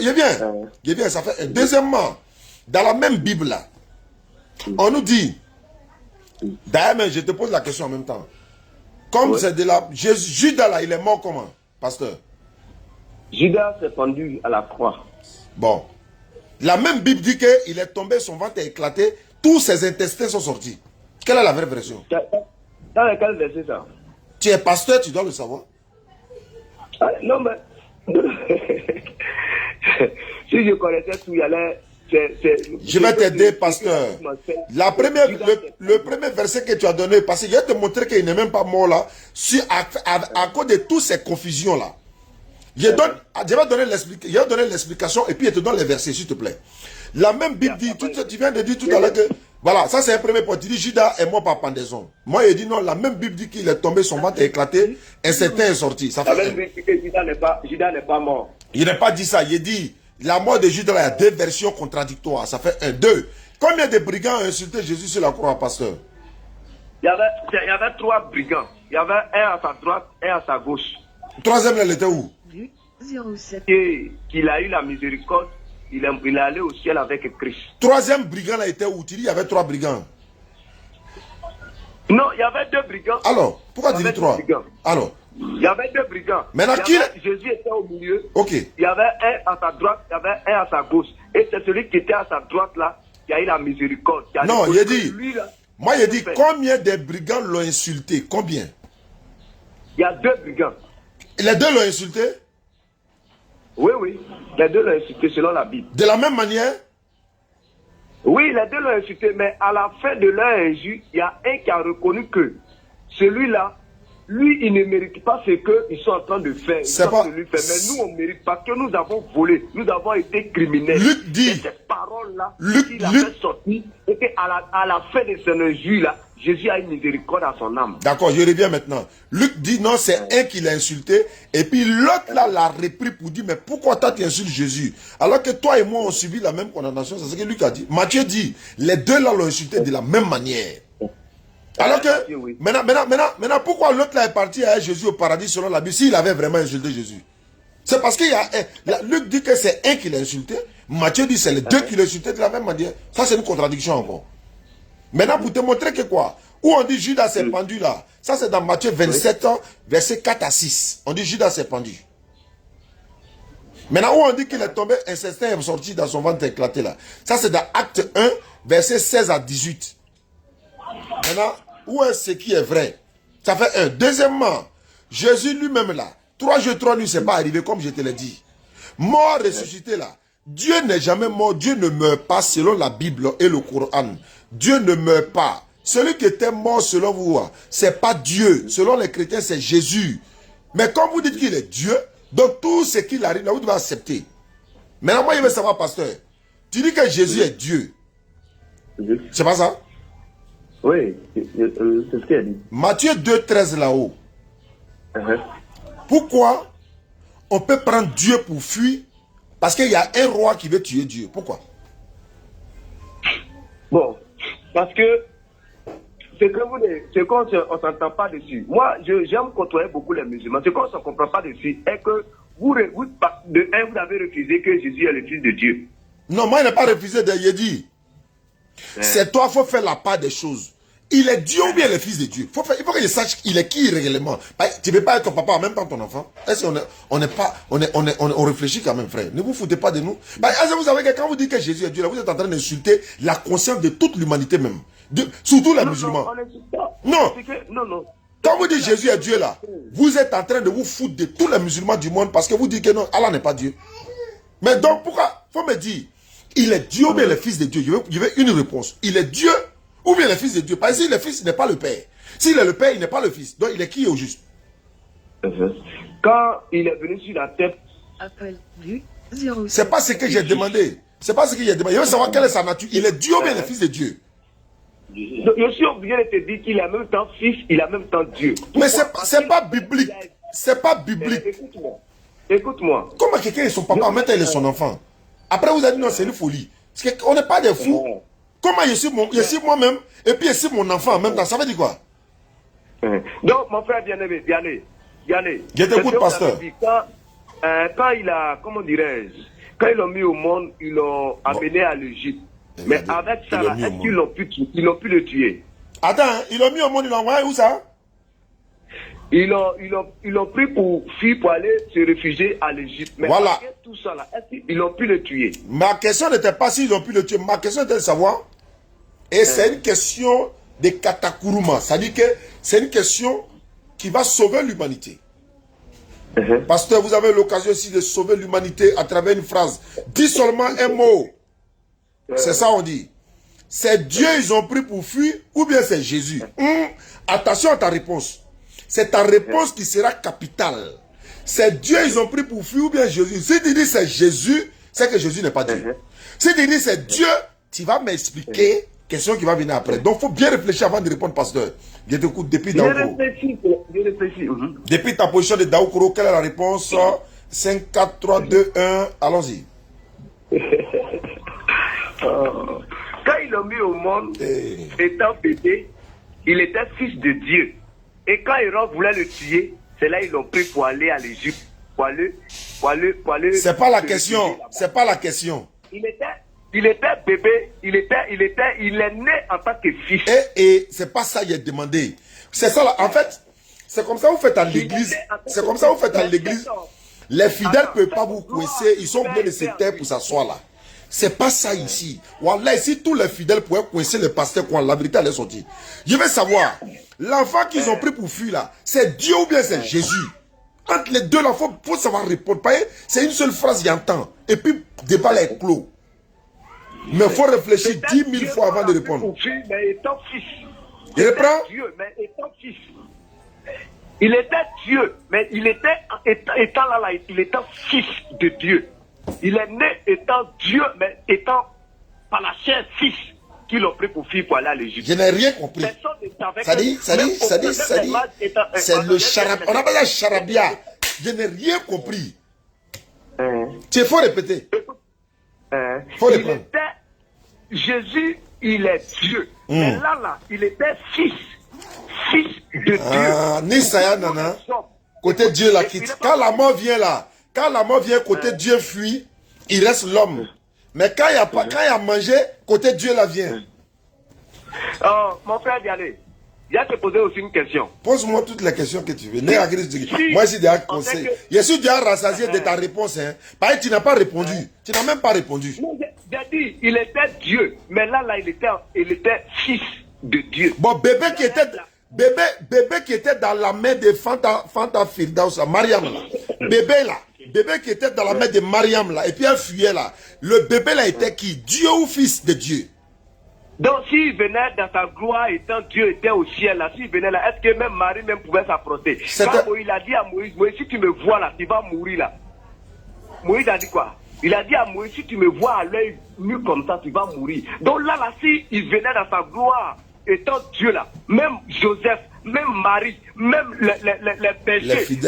Speaker 2: Il est bien, ça fait 1. Deuxièmement, dans la même Bible là, on nous dit, d'ailleurs, je te pose la question en même temps. Comme c'est de la... Judas là, il est mort comment, pasteur?
Speaker 1: Judas s'est pendu à la croix.
Speaker 2: Bon. La même Bible dit qu'il est tombé, son ventre est éclaté, tous ses intestins sont sortis. Quelle est la vraie version?
Speaker 1: Dans lequel verset ça?
Speaker 2: Tu es pasteur, tu dois le savoir.
Speaker 1: Non, mais... si je connaissais tout,
Speaker 2: Je vais t'aider, pasteur. La première, le premier verset que tu as donné, parce que je vais te montrer qu'il n'est même pas mort là, à cause de toutes ces confusions-là. Je vais donner l'explication et puis je te donne les versets, s'il te plaît. La même Bible dit, tu viens de dire tout à l'heure que, voilà, ça c'est un premier point. Tu dis, Judas est mort par pendaison. Moi, il dit non, la même Bible dit qu'il est tombé, son ventre est éclaté, un certain est sorti. Ça fait
Speaker 1: Judas n'est pas mort.
Speaker 2: Il n'a pas dit ça, il dit, la mort de Judas, il y a deux versions contradictoires. Ça fait un, deux. Combien de brigands ont insulté Jésus sur la croix, pasteur?
Speaker 1: Il y avait 3 brigands. Il y avait un à sa droite, un à sa gauche.
Speaker 2: Troisième, elle était où?
Speaker 3: 07.
Speaker 1: Et qu'il a eu la miséricorde, il est allé au ciel avec Christ.
Speaker 2: Troisième brigand là était où? Tu dis il y avait 3 brigands.
Speaker 1: Non, il y avait 2 brigands.
Speaker 2: Alors, pourquoi tu dis 3? Alors,
Speaker 1: il y avait 2 brigands.
Speaker 2: Maintenant,
Speaker 1: Jésus était au milieu.
Speaker 2: Ok.
Speaker 1: Il y avait un à sa droite, il y avait un à sa gauche. Et c'est celui qui était à sa droite là qui a eu la miséricorde.
Speaker 2: Non, il a dit. Moi, il a dit combien de brigands l'ont insulté? Combien?
Speaker 1: Il y a 2 brigands.
Speaker 2: Les deux l'ont insulté?
Speaker 1: Oui, oui. Les 2 l'ont insulté selon la Bible.
Speaker 2: De la même manière?
Speaker 1: Oui, les 2 l'ont insulté, mais à la fin de leur injure, il y a un qui a reconnu que celui-là, lui, il ne mérite pas ce qu'ils sont en train de faire.
Speaker 2: C'est pas...
Speaker 1: Mais nous, on mérite parce que nous avons volé, nous avons été criminels.
Speaker 2: Luc dit...
Speaker 1: Et cette parole-là, il a fait sortir, et qu'à la fin de son injure-là, Jésus a une miséricorde à son âme. D'accord,
Speaker 2: je reviens maintenant. Luc dit non, c'est un qui l'a insulté. Et puis l'autre là l'a repris pour dire, mais pourquoi toi tu insultes Jésus? Alors que toi et moi on subit la même condamnation. C'est ce que Luc a dit. Matthieu dit, les deux là l'ont insulté de la même manière. Alors que, maintenant, pourquoi l'autre là est parti avec Jésus au paradis selon la Bible s'il avait vraiment insulté Jésus? C'est parce qu'il y a Luc dit que c'est un qui l'a insulté. Matthieu dit c'est les deux qui l'ont insulté de la même manière. Ça c'est une contradiction encore. Maintenant, pour te montrer que quoi? Où on dit Judas s'est pendu là. Ça, c'est dans Matthieu 27, verset 4 à 6. On dit Judas s'est pendu. Maintenant, où on dit qu'il est tombé, un certain est sorti dans son ventre éclaté là. Ça, c'est dans Acte 1, verset 16 à 18. Maintenant, où est ce qui est vrai? Ça fait un. Deuxièmement, Jésus lui-même là, 3 jours, 3 nuits, c'est pas arrivé comme je te l'ai dit. Mort, ressuscité là. Dieu n'est jamais mort. Dieu ne meurt pas selon la Bible et le Coran. Dieu ne meurt pas. Celui qui était mort selon vous, c'est pas Dieu. Selon les chrétiens, c'est Jésus. Mais comme vous dites qu'il est Dieu, donc tout ce qu'il arrive, là, vous devez accepter. Maintenant, moi, je veux savoir, pasteur. Tu dis que Jésus est Dieu. C'est pas ça?
Speaker 1: Oui, c'est ce qu'il a dit.
Speaker 2: Matthieu 2, 13 là-haut. Pourquoi on peut prendre Dieu pour fuir? Parce qu'il y a un roi qui veut tuer Dieu. Pourquoi?
Speaker 1: Bon, parce que c'est qu'on ne s'entend pas dessus. Moi, j'aime côtoyer beaucoup les musulmans. Ce qu'on ne se comprend pas dessus est que vous avez refusé que Jésus est le Fils de Dieu.
Speaker 2: Non, moi, je n'ai pas refusé de lui dire. C'est toi, il faut faire la part des choses. Il est Dieu ou bien le Fils de Dieu? Il faut que je sache il est qui réellement. Tu ne peux pas être ton papa en même temps ton enfant. Est-ce on réfléchit quand même, frère? Ne vous foutez pas de nous. Est-ce que vous savez que quand vous dites que Jésus est Dieu, là, vous êtes en train d'insulter la conscience de toute l'humanité même. Surtout les musulmans. Non. Quand vous dites Jésus est Dieu là, vous êtes en train de vous foutre de tous les musulmans du monde parce que vous dites que non, Allah n'est pas Dieu. Mais donc pourquoi? Il faut me dire, il est Dieu ou bien le Fils de Dieu? Je veux une réponse. Il est Dieu ou bien le Fils de Dieu? Parce que si le Fils n'est pas le Père, s'il est le Père, il n'est pas le Fils. Donc il est qui au juste?
Speaker 1: Quand il est venu sur la terre,
Speaker 3: appel du 07.
Speaker 2: C'est pas ce que j'ai demandé. C'est pas ce que j'ai demandé. Je veux savoir quelle est sa nature. Il est Dieu ou bien le Fils de Dieu?
Speaker 1: Je suis obligé de te dire qu'il est en même temps Fils, il est en même temps Dieu.
Speaker 2: Mais c'est pas biblique. C'est pas biblique.
Speaker 1: Écoute-moi.
Speaker 2: Comment quelqu'un est son papa, en même temps il est son enfant? Après vous avez dit non, c'est une folie. Parce qu'on n'est pas des fous. Comment je suis moi-même et puis je suis mon enfant en même temps? Ça veut dire quoi?
Speaker 1: Donc mon frère bien-aimé,
Speaker 2: je t'écoute, pasteur.
Speaker 1: Quand il a, comment dirais-je, quand ils l'ont mis au monde, ils l'ont amené à l'Égypte. Mais avec ça, est-ce qu'ils l'ont pu le tuer?
Speaker 2: Attends, ils l'ont mis au monde, ils l'ont envoyé où ça?
Speaker 1: Ils l'ont pris pour fuir, pour aller se réfugier à l'Égypte. Mais
Speaker 2: voilà.
Speaker 1: Après tout ça, là, est-ce qu'ils l'ont pu le tuer?
Speaker 2: Ma question n'était pas s'ils ont pu le tuer. Ma question était de savoir. Et c'est une question de katakuruma. C'est-à-dire que c'est une question qui va sauver l'humanité. Pasteur, vous avez l'occasion aussi de sauver l'humanité à travers une phrase. Dis seulement un mot. C'est ça on dit. C'est Dieu ils ont pris pour fuir ou bien c'est Jésus? Attention à ta réponse. C'est ta réponse qui sera capitale. C'est Dieu ils ont pris pour fuir ou bien Jésus? Si tu dis c'est Jésus, c'est que Jésus n'est pas Dieu. Si tu dis c'est Dieu, tu vas m'expliquer. Question qui va venir après. Donc, il faut bien réfléchir avant de répondre, pasteur. Je t'écoute depuis Daoukoro.
Speaker 1: Je réfléchis.
Speaker 2: Depuis ta position de Daoukoro, quelle est la réponse? 5, 4, 3, 2, 1. Allons-y.
Speaker 1: Quand ils l'ont mis au monde, étant bébé, il était fils de Dieu. Et quand Hérode voulait le tuer, c'est là qu'ils l'ont pris pour aller à l'Égypte. Pour aller.
Speaker 2: C'est pas la question. C'est pas la question.
Speaker 1: Il était bébé, il est né en tant que fils.
Speaker 2: Et c'est pas ça qu'il a demandé. C'est ça là. En fait, c'est comme ça vous faites à l'église. C'est comme ça vous faites à l'église. Les fidèles ne peuvent pas vous coincer. Ils sont obligés de se taire pour s'asseoir là. C'est pas ça ici. Wallah, si tous les fidèles pouvaient coincer le pasteur quand la vérité allait sortir. Je veux savoir, l'enfant qu'ils ont pris pour fuir là, c'est Dieu ou bien c'est Jésus? Entre les deux, il faut savoir répondre. C'est une seule phrase, il y a un temps. Et puis, le débat est clos. Mais il faut réfléchir 10 000 fois avant de répondre.
Speaker 1: Mais étant fils.
Speaker 2: Il reprend?
Speaker 1: Dieu, mais étant fils. Il était Dieu, mais il était étant là, il était fils de Dieu. Il est né étant Dieu, mais étant par la chair fils qui l'ont pris pour fille pour aller à l'Égypte.
Speaker 2: Je n'ai rien compris. Ça dit, c'est le charabia. On appelle ça charabia. Je n'ai rien compris. Il faut répéter.
Speaker 1: Jésus, il est Dieu. Mais là, il était fils de Dieu.
Speaker 2: Nisaya Nana, côté Dieu la quitte. Quand la mort vient là, côté Dieu fuit, il reste l'homme. Mais quand il y a mangé, côté Dieu la vient.
Speaker 1: Mon frère Dialé, il a te posé aussi une question.
Speaker 2: Pose-moi toutes les questions que tu veux. Moi, je suis déjà conseil. Je suis déjà rassasié de ta réponse. Parce que tu n'as pas répondu. Tu n'as même pas répondu.
Speaker 1: J'ai dit, il était Dieu. Mais là, il était fils de Dieu.
Speaker 2: Bon, bébé qui était dans la main de Fanta Firdausa, Mariam là. Bébé qui était dans la main de Mariam là. Et puis elle fuyait là. Le bébé là était qui? Dieu ou fils de Dieu?
Speaker 1: Donc s'il venait dans sa gloire, étant Dieu était au ciel là, s'il venait là, est-ce que même Marie même pouvait s'approcher? Quand il a dit à Moïse, si tu me vois là, tu vas mourir là. Moïse a dit quoi? Il a dit à Moïse, si tu me vois à l'œil nu comme ça, tu vas mourir. Donc là, s'il venait dans sa gloire, étant Dieu là, même Joseph, même Marie, même les péchés, ils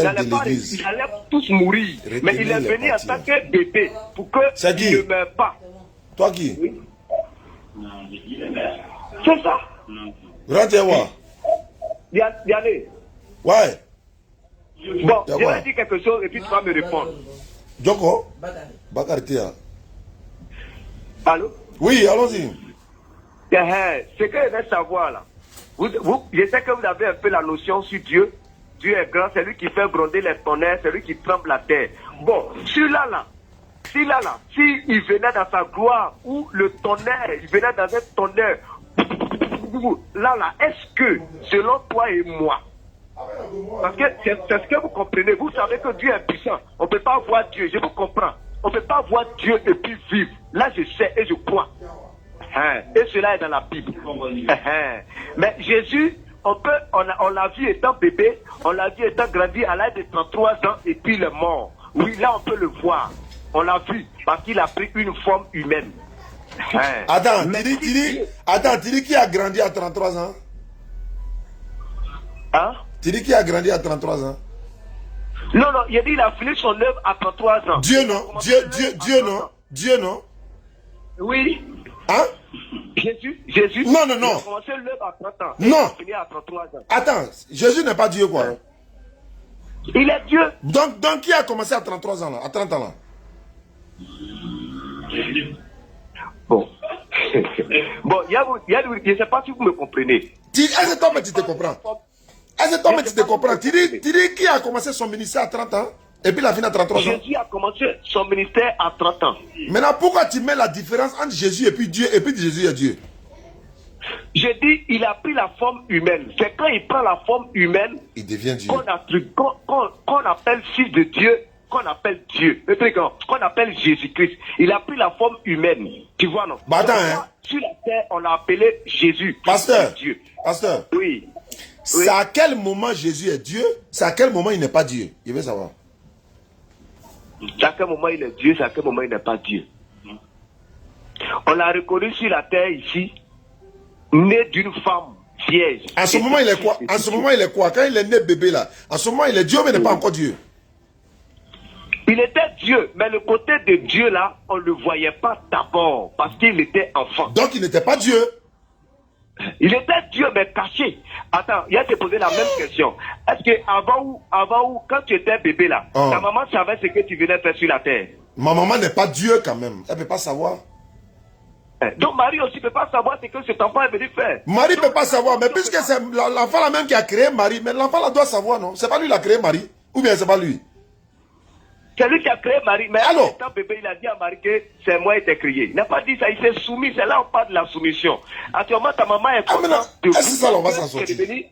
Speaker 1: allaient tous mourir. Mais il est venu en tant que bébé pour qu'il ne meure pas.
Speaker 2: Toi qui?
Speaker 1: Oui. C'est ça.
Speaker 2: Rentrez-moi.
Speaker 1: Dialé.
Speaker 2: Ouais.
Speaker 1: Bon, je vais dire quelque chose et puis tu vas me répondre.
Speaker 2: Djoko? Bakartia.
Speaker 1: Allô?
Speaker 2: Oui, allons-y.
Speaker 1: Ce que je veux savoir là, je sais que vous avez un peu la notion sur Dieu. Dieu est grand, c'est lui qui fait gronder les tonnerres, c'est lui qui tremble la terre. Bon, celui-là, s'il venait dans sa gloire, ou le tonnerre, il venait dans un tonnerre, là, est-ce que, selon toi et moi, parce que c'est ce que vous comprenez, vous savez que Dieu est puissant, on ne peut pas voir Dieu, je vous comprends, on ne peut pas voir Dieu et puis vivre, là je sais et je crois, et cela est dans la Bible, mais Jésus, on l'a vu étant bébé, on l'a vu étant grandi à l'âge de 33 ans et puis il est mort, oui là on peut le voir. On l'a vu parce qu'il a pris une forme humaine.
Speaker 2: Attends, tu dis qui a grandi à 33 ans?
Speaker 1: Hein?
Speaker 2: Tu dis qui a grandi à 33 ans?
Speaker 1: Non, il a dit qu'il a fini son œuvre à 33 ans.
Speaker 2: Dieu non? Dieu non?
Speaker 1: Oui.
Speaker 2: Hein?
Speaker 1: Jésus.
Speaker 2: Non.
Speaker 1: Il a commencé l'œuvre à 30 ans.
Speaker 2: Non.
Speaker 1: Il a fini à 33 ans.
Speaker 2: Attends, Jésus n'est pas Dieu quoi?
Speaker 1: Il est Dieu.
Speaker 2: Donc qui a commencé à 33 ans là? À 30 ans là?
Speaker 1: Bon, je ne sais pas si vous me comprenez.
Speaker 2: Est-ce que toi, tu te comprends? Tu dis qui a commencé son ministère à 30 ans et puis il a fini à 33 ans?
Speaker 1: Jésus a commencé son ministère à 30 ans.
Speaker 2: Maintenant, pourquoi tu mets la différence entre Jésus et puis Dieu et puis Jésus et Dieu?
Speaker 1: Je dis, il a pris la forme humaine. C'est quand il prend la forme humaine,
Speaker 2: il devient Dieu.
Speaker 1: qu'on appelle fils de Dieu. qu'on appelle Dieu, le truc qu'on appelle Jésus-Christ, il a pris la forme humaine. Tu vois, non?
Speaker 2: Bah, attends, hein.
Speaker 1: Sur la terre, on l'a appelé Jésus.
Speaker 2: Pasteur,
Speaker 1: Dieu.
Speaker 2: pasteur.
Speaker 1: Oui.
Speaker 2: C'est à quel moment Jésus est Dieu? C'est à quel moment il n'est pas Dieu? Je veux savoir.
Speaker 1: C'est à quel moment il est Dieu, c'est à quel moment il n'est pas Dieu. On l'a reconnu sur la terre ici, né d'une femme vierge.
Speaker 2: En ce moment, il est quoi? En ce moment, il est quoi? Quand il est né bébé là, en ce moment, il est Dieu, mais il n'est pas encore Dieu.
Speaker 1: Il était Dieu, mais le côté de Dieu là, on ne le voyait pas d'abord, parce qu'il était enfant.
Speaker 2: Donc, il n'était pas Dieu.
Speaker 1: Il était Dieu, mais caché. Attends, il a te posé la même question. Est-ce que avant ou, quand tu étais bébé là, ta maman savait ce que tu venais faire sur la terre?
Speaker 2: Ma maman n'est pas Dieu quand même. Elle ne peut pas savoir.
Speaker 1: Donc Marie aussi ne peut pas savoir ce que cet enfant est venu faire.
Speaker 2: Marie ne peut pas savoir, mais puisque c'est l'enfant là même qui a créé Marie, mais l'enfant là doit savoir, non? C'est pas lui qui a créé Marie? Ou bien c'est pas lui?
Speaker 1: C'est lui qui a créé Marie, mais
Speaker 2: alors,
Speaker 1: étant bébé, il a dit à Marie que c'est moi qui t'ai créé. Il n'a pas dit ça, il s'est soumis, c'est là où on parle de la soumission. Actuellement, ta maman est contente de vous, est devenu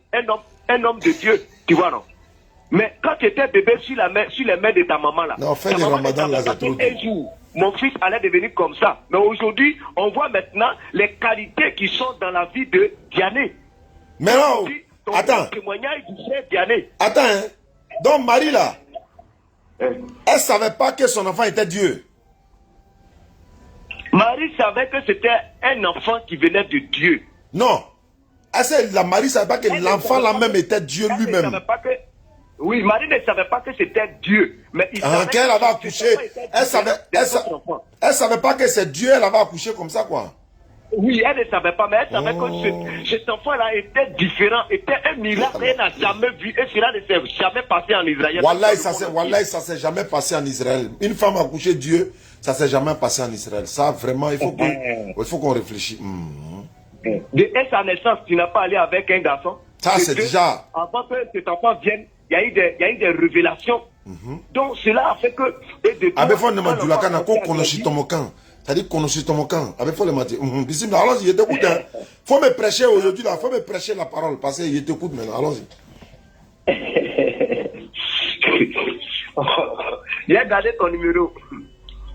Speaker 1: un homme de Dieu, tu vois, non? Mais quand tu étais bébé sur les mains de ta maman là,
Speaker 2: non, fais les ramadans là,
Speaker 1: un jour, mon fils allait devenir comme ça. Mais aujourd'hui, on voit maintenant les qualités qui sont dans la vie de Diané.
Speaker 2: Mais non, attends.
Speaker 1: Témoignage du frère Diané.
Speaker 2: Attends, hein? Donc Marie là, elle ne savait pas que son enfant était Dieu.
Speaker 1: Marie savait que c'était un enfant qui venait de Dieu.
Speaker 2: Non. La Marie ne savait pas que l'enfant là même était Dieu lui-même.
Speaker 1: Oui, Marie ne savait pas que c'était Dieu. Mais il savait
Speaker 2: qu'elle avait accouché. Elle savait pas que c'est Dieu, elle avait accouché comme ça, quoi.
Speaker 1: Oui, elle ne savait pas, mais elle savait que cet enfant-là était différent, était un miracle qu'elle n'a jamais vu, et cela ne s'est jamais passé en Israël.
Speaker 2: Wallahi, ça s'est jamais passé en Israël. Une femme a accouché Dieu, ça s'est jamais passé en Israël. Ça, vraiment, il faut qu'on réfléchisse.
Speaker 1: De sa naissance, tu n'as pas allé avec un garçon.
Speaker 2: Ça, c'est déjà.
Speaker 1: Avant que cet enfant vienne, il y a eu des révélations. Donc, cela a fait que.
Speaker 2: C'est-à-dire qu'on aussi ton camp. Avec faut le matin. Alors, il t'écoute. Faut me prêcher aujourd'hui là. Faut me prêcher la parole. Parce qu'il t'écoute maintenant. Allons-y.
Speaker 1: Il a gardé ton numéro.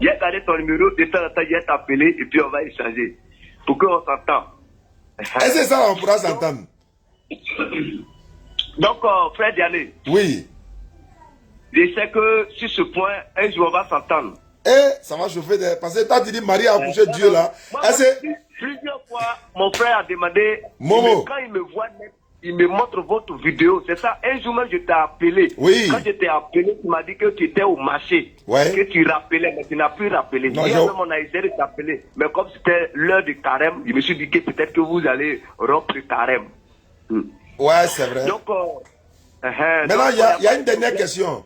Speaker 1: De temps en temps, il a t'appelé et puis on va échanger. Pour qu'on s'entende.
Speaker 2: Est-ce que ça, on pourra s'entendre?
Speaker 1: Donc, frère Diané.
Speaker 2: Oui.
Speaker 1: Je sais que sur ce point, un jour on va s'entendre.
Speaker 2: Ça va chauffer parce que toi tu dis Marie a accouché Dieu là.
Speaker 1: Plusieurs fois, mon frère a demandé,
Speaker 2: Momo.
Speaker 1: Quand il me voit, il me montre votre vidéo. C'est ça, un jour même je t'ai appelé.
Speaker 2: Oui.
Speaker 1: Quand je t'ai appelé, tu m'as dit que tu étais au marché.
Speaker 2: Ouais.
Speaker 1: Que tu rappelais, mais tu n'as plus rappelé.
Speaker 2: Non,
Speaker 1: même on a essayé de t'appeler. Mais comme c'était l'heure du carême, je me suis dit que peut-être que vous allez rompre le carême.
Speaker 2: Ouais, c'est vrai.
Speaker 1: Donc,
Speaker 2: maintenant, il y a une dernière question.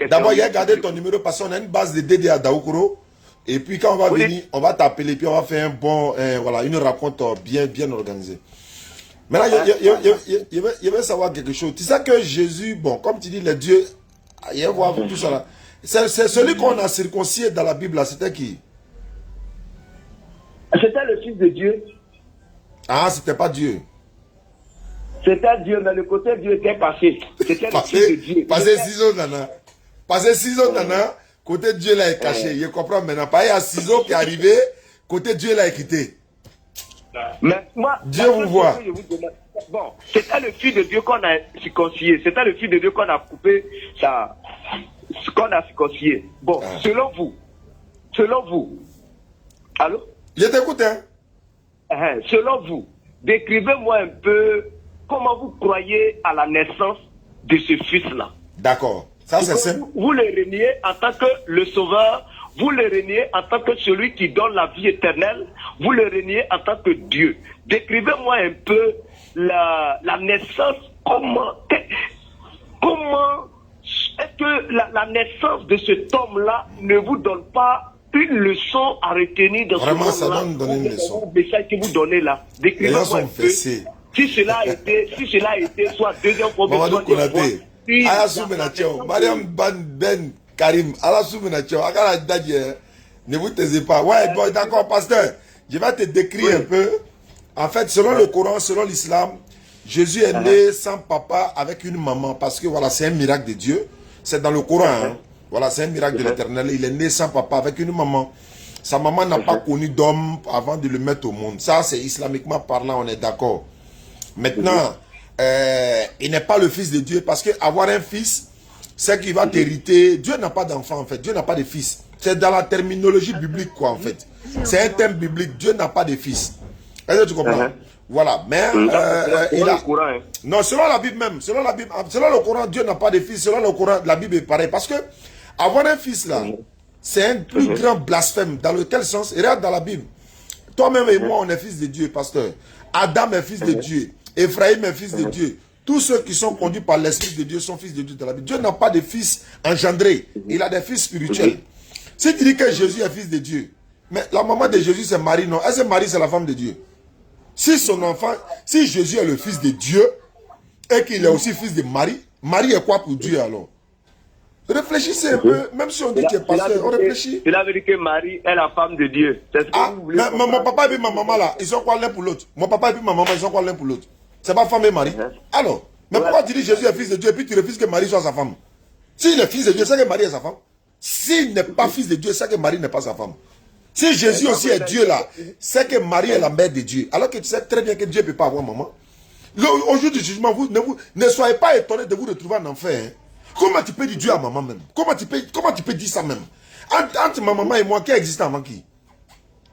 Speaker 2: D'abord, il y a gardé ton numéro parce qu'on a une base de DD à Daoukoro. Et puis quand on va venir, on va t'appeler. Puis on va faire une rencontre bien organisée. Maintenant, je veux savoir quelque chose. Tu sais que Jésus, bon, comme tu dis, les dieux, il va voir tout ça là. C'est celui qu'on a circoncis dans la Bible là, c'était qui?
Speaker 1: C'était le Fils de Dieu.
Speaker 2: Ah, c'était pas Dieu.
Speaker 1: C'était Dieu, mais le côté Dieu était caché. C'était le Fils de Dieu.
Speaker 2: Passé 6 ans, nana. Passé 6 ans, nana. Côté Dieu là est caché. Je comprends maintenant. Pas il y a 6 ans qui est arrivé. Côté Dieu là est quitté.
Speaker 1: Mais moi,
Speaker 2: Dieu vous voit.
Speaker 1: Bon, c'était le Fils de Dieu qu'on a circoncisé. C'était le Fils de Dieu qu'on a coupé qu'on a circoncisé. Bon, selon vous. Allô?
Speaker 2: Je t'écoute, hein?
Speaker 1: Selon vous, décrivez-moi un peu comment vous croyez à la naissance de ce fils-là.
Speaker 2: D'accord. Ça, c'est simple.
Speaker 1: Vous le reniez en tant que le sauveur, vous le reniez en tant que celui qui donne la vie éternelle, vous le reniez en tant que Dieu. Décrivez-moi un peu la naissance, comment est-ce que la naissance de cet homme-là ne vous donne pas une leçon à retenir dans
Speaker 2: vraiment,
Speaker 1: ce moment-là?
Speaker 2: Ça donne donner une leçon.
Speaker 1: Le message que vous donnez là, décrivez-moi un peu. Si cela a été soit deuxième fois,
Speaker 2: Mamadou Konaté, Alassou Menachio, Mariam Ben Karim, Alassou Menachio, Akala Dadje, ne vous taisez pas. Ouais, bon, d'accord, pasteur, je vais te décrire un peu. En fait, selon le Coran, selon l'islam, Jésus est né sans papa avec une maman, parce que voilà, c'est un miracle de Dieu. C'est dans le Coran. Hein. Voilà, c'est un miracle de l'Éternel. Il est né sans papa avec une maman. Sa maman n'a pas connu d'homme avant de le mettre au monde. Ça, c'est islamiquement parlant, on est d'accord. Maintenant, il n'est pas le fils de Dieu parce qu'avoir un fils, c'est qu'il va t'hériter. Dieu n'a pas d'enfant en fait. Dieu n'a pas de fils. C'est dans la terminologie biblique quoi en fait. C'est un thème biblique. Dieu n'a pas de fils. Est-ce que tu comprends? Voilà. Mais il a... Non, selon la Bible même. Selon la Bible, selon le Coran, Dieu n'a pas de fils. Selon le Coran, la Bible est pareil. Parce que avoir un fils là, c'est un plus grand blasphème. Dans lequel sens? Regarde dans la Bible. Toi-même et moi, on est fils de Dieu, pasteur. Adam est fils de Dieu. Ephraïm est fils de Dieu. Tous ceux qui sont conduits par l'Esprit de Dieu sont fils de Dieu dans la Bible. Dieu n'a pas de fils engendrés. Il a des fils spirituels. Si tu dis que Jésus est fils de Dieu, mais la maman de Jésus c'est Marie, non? Est-ce que Marie c'est la femme de Dieu? Si son enfant, si Jésus est le fils de Dieu et qu'il est aussi fils de Marie, Marie est quoi pour Dieu alors? Réfléchissez un peu, même si on dit qu'il est pasteur, on réfléchit.
Speaker 1: Il a dit que Marie est la femme de Dieu. C'est ce que vous voulez
Speaker 2: mon papa et ma maman là, ils sont quoi l'un pour l'autre? Mon papa et ma maman, ils sont quoi l'un pour l'autre? C'est pas femme et Marie. Alors, mais pourquoi tu dis Jésus est fils de Dieu et puis tu refuses que Marie soit sa femme? S'il est fils de Dieu, c'est que Marie est sa femme. S'il n'est pas fils de Dieu, c'est que Marie n'est pas sa femme. Si Jésus aussi est Dieu là, c'est que Marie est la mère de Dieu. Alors que tu sais très bien que Dieu ne peut pas avoir maman. Au jour du jugement, ne soyez pas étonnés de vous retrouver en enfer. Hein. Comment tu peux dire Dieu à maman même? Comment tu peux dire ça même? Entre ma maman et moi, qui a existé avant qui?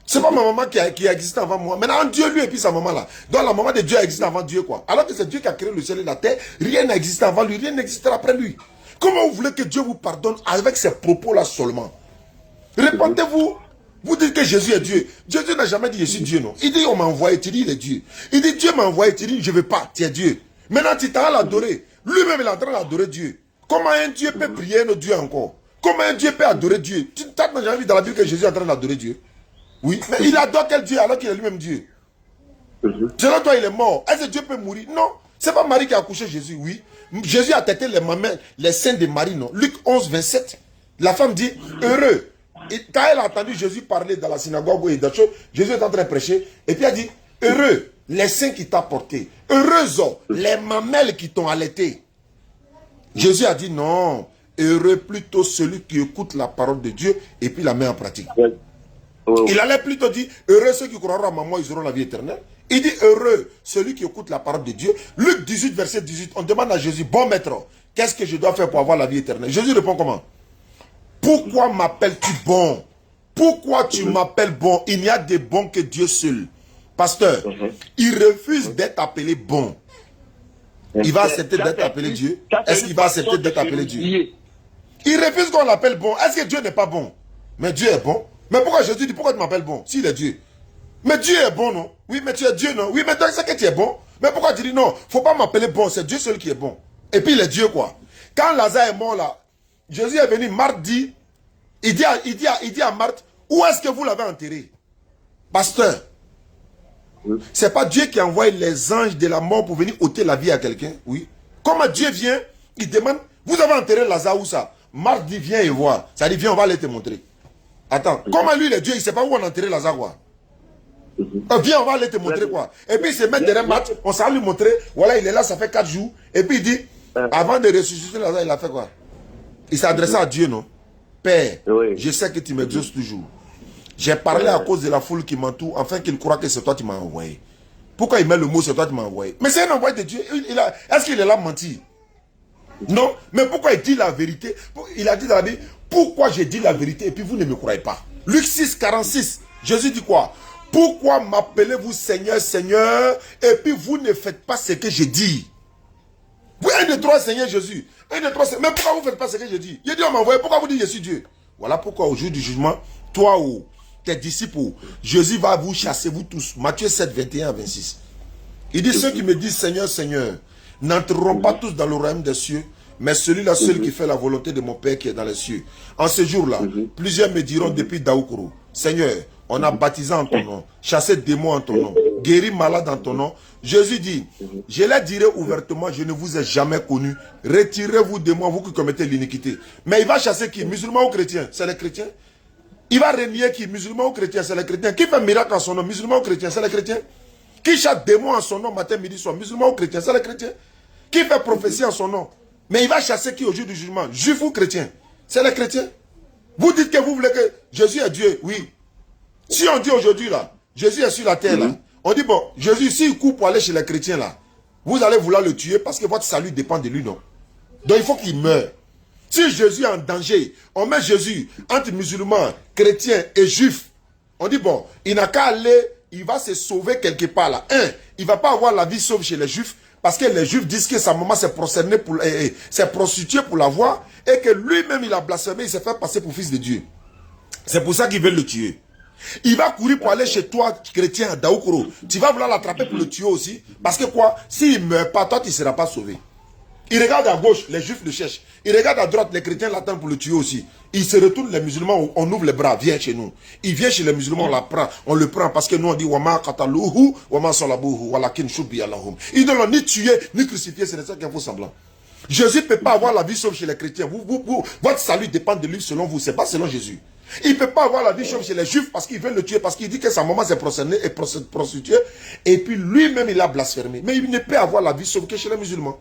Speaker 2: C'est pas ma maman qui a existé avant moi. Maintenant, Dieu lui et puis sa maman là. Donc la maman de Dieu a existé avant Dieu quoi. Alors que c'est Dieu qui a créé le ciel et la terre. Rien n'a existé avant lui, rien n'existera après lui. Comment vous voulez que Dieu vous pardonne avec ces propos-là seulement? Répentez-vous. Vous dites que Jésus est Dieu. Jésus n'a jamais dit je suis Dieu, non. Il dit on m'a envoyé, tu dis il est Dieu. Il dit Dieu m'a envoyé, tu dis je ne veux pas, tu es Dieu. Maintenant tu t'en l'adorer. Lui-même il est en train d'adorer Dieu. Comment un Dieu peut prier un autre Dieu encore? Comment un Dieu peut adorer Dieu? Tu n'as jamais vu dans la Bible que Jésus est en train d'adorer Dieu? Oui. Mais il adore quel Dieu alors qu'il est lui-même Dieu? Selon toi il est mort. Est-ce que Dieu peut mourir? Non. C'est pas Marie qui a accouché Jésus, oui. Jésus a têté les seins de Marie, non. Luc 11, 27. La femme dit, heureux. Et quand elle a entendu Jésus parler dans la synagogue et d'autres choses, Jésus est en train de prêcher. Et puis elle dit, heureux les seins qui t'ont porté. Heureuses les mamelles qui t'ont allaité. Jésus a dit, non. Heureux plutôt celui qui écoute la parole de Dieu et puis la met en pratique. Il allait plutôt dire, heureux ceux qui croiront à maman, ils auront la vie éternelle. Il dit heureux celui qui écoute la parole de Dieu. Luc 18, verset 18, on demande à Jésus, bon maître, qu'est-ce que je dois faire pour avoir la vie éternelle? Jésus répond comment? Pourquoi m'appelles-tu bon? Pourquoi tu m'appelles bon? Il n'y a de bon que Dieu seul. Pasteur, il refuse d'être appelé bon. Il va accepter d'être appelé Dieu? Est-ce qu'il va accepter d'être appelé Dieu? Il refuse qu'on l'appelle bon. Est-ce que Dieu n'est pas bon? Mais Dieu est bon. Mais pourquoi Jésus dit, pourquoi tu m'appelles bon? S'il est Dieu. Mais Dieu est bon, non? Oui, mais tu es Dieu, non? Oui, mais donc c'est que tu es bon. Mais pourquoi tu dis non? Faut pas m'appeler bon, c'est Dieu seul qui est bon. Et puis il est Dieu, quoi. Quand Lazare est mort là, Jésus est venu, Marthe dit, il dit à Marthe, où est-ce que vous l'avez enterré? Pasteur, c'est pas Dieu qui envoie les anges de la mort pour venir ôter la vie à quelqu'un? Oui. Comment Dieu vient, il demande, vous avez enterré Lazare où ça? Marthe dit, viens et voir. Ça dit, viens, on va aller te montrer. Attends, comment lui, il est Dieu, il ne sait pas où on a enterré Lazare, quoi? Viens, on va aller te montrer quoi. Et puis il se met derrière Marthe, on s'en lui montrer, voilà, il est là, ça fait 4 jours. Et puis il dit, avant de ressusciter Lazare, il a fait quoi? Il s'est adressé à Dieu, non? Père, je sais que tu m'exauces toujours. J'ai parlé à cause de la foule qui m'entoure, afin qu'il croit que c'est toi qui m'as envoyé. Pourquoi il met le mot c'est toi qui m'as envoyé? Mais c'est un envoyé de Dieu. Est-ce qu'il est là menti? Non, mais pourquoi il dit la vérité? Il a dit dans la Bible, pourquoi j'ai dit la vérité et puis vous ne me croyez pas? Luc 6, 46, Jésus dit quoi? Pourquoi m'appelez-vous Seigneur, Seigneur, et puis vous ne faites pas ce que je dis? Oui, 1, 2, 3, Seigneur Jésus. 1, 2, 3, mais pourquoi vous ne faites pas ce que je dis? Il dit, on m'a envoyé, pourquoi vous dites je suis Dieu? Voilà pourquoi au jour du jugement, toi ou tes disciples, Jésus va vous chasser, vous tous. Matthieu 7, 21 à 26. Il dit, ceux qui me disent Seigneur, Seigneur, n'entreront pas tous dans le royaume des cieux, mais celui-là seul qui fait la volonté de mon Père qui est dans les cieux. En ce jour-là, plusieurs me diront depuis Daoukoro, Seigneur, on a baptisé en ton nom, chassé démons en ton nom, guéri malade en ton nom. Jésus dit, je les dirai ouvertement, je ne vous ai jamais connu. Retirez-vous de moi, vous qui commettez l'iniquité. Mais il va chasser qui? Musulmans ou chrétiens? C'est les chrétiens. Il va renier qui? Musulmans ou chrétiens? C'est les chrétiens. Qui fait miracle en son nom? Musulmans ou chrétiens? C'est les chrétiens. Qui chasse démons en son nom matin, midi, soir? Musulmans ou chrétiens? C'est les chrétiens. Qui fait prophétie en son nom? Mais il va chasser qui au jour du jugement? Juif ou chrétien? C'est les chrétiens. Vous dites que vous voulez que Jésus est Dieu, oui. Si on dit aujourd'hui là, Jésus est sur la terre là, on dit bon, Jésus, s'il court pour aller chez les chrétiens là, vous allez vouloir le tuer parce que votre salut dépend de lui, non? Donc il faut qu'il meure. Si Jésus est en danger, on met Jésus entre musulmans, chrétiens et juifs. On dit bon, il n'a qu'à aller, il va se sauver quelque part là. Il ne va pas avoir la vie sauve chez les juifs parce que les juifs disent que sa maman s'est prostituée pour l'avoir et que lui-même il a blasphémé, il s'est fait passer pour fils de Dieu. C'est pour ça qu'ils veulent le tuer. Il va courir pour aller chez toi, chrétien, à Daoukoro. Tu vas vouloir l'attraper pour le tuer aussi. Parce que quoi? S'il ne meurt pas, toi, tu ne seras pas sauvé. Il regarde à gauche, les juifs le cherchent. Il regarde à droite, les chrétiens l'attendent pour le tuer aussi. Il se retourne, les musulmans, on ouvre les bras, viens chez nous. Il vient chez les musulmans, on le prend parce que nous on dit Wama kataluhu, Wama salabuhu, walakin shubi allahum. Ils ne l'ont ni tué, ni crucifié, c'est ça qu'il faut semblant. Jésus ne peut pas avoir la vie sauve chez les chrétiens. Votre salut dépend de lui selon vous, ce n'est pas selon Jésus. Il ne peut pas avoir la vie chauve chez les juifs parce qu'ils veulent le tuer, parce qu'il dit que sa maman s'est prostituée, et puis lui-même il a blasphémé. Mais il ne peut avoir la vie sauve que chez les musulmans.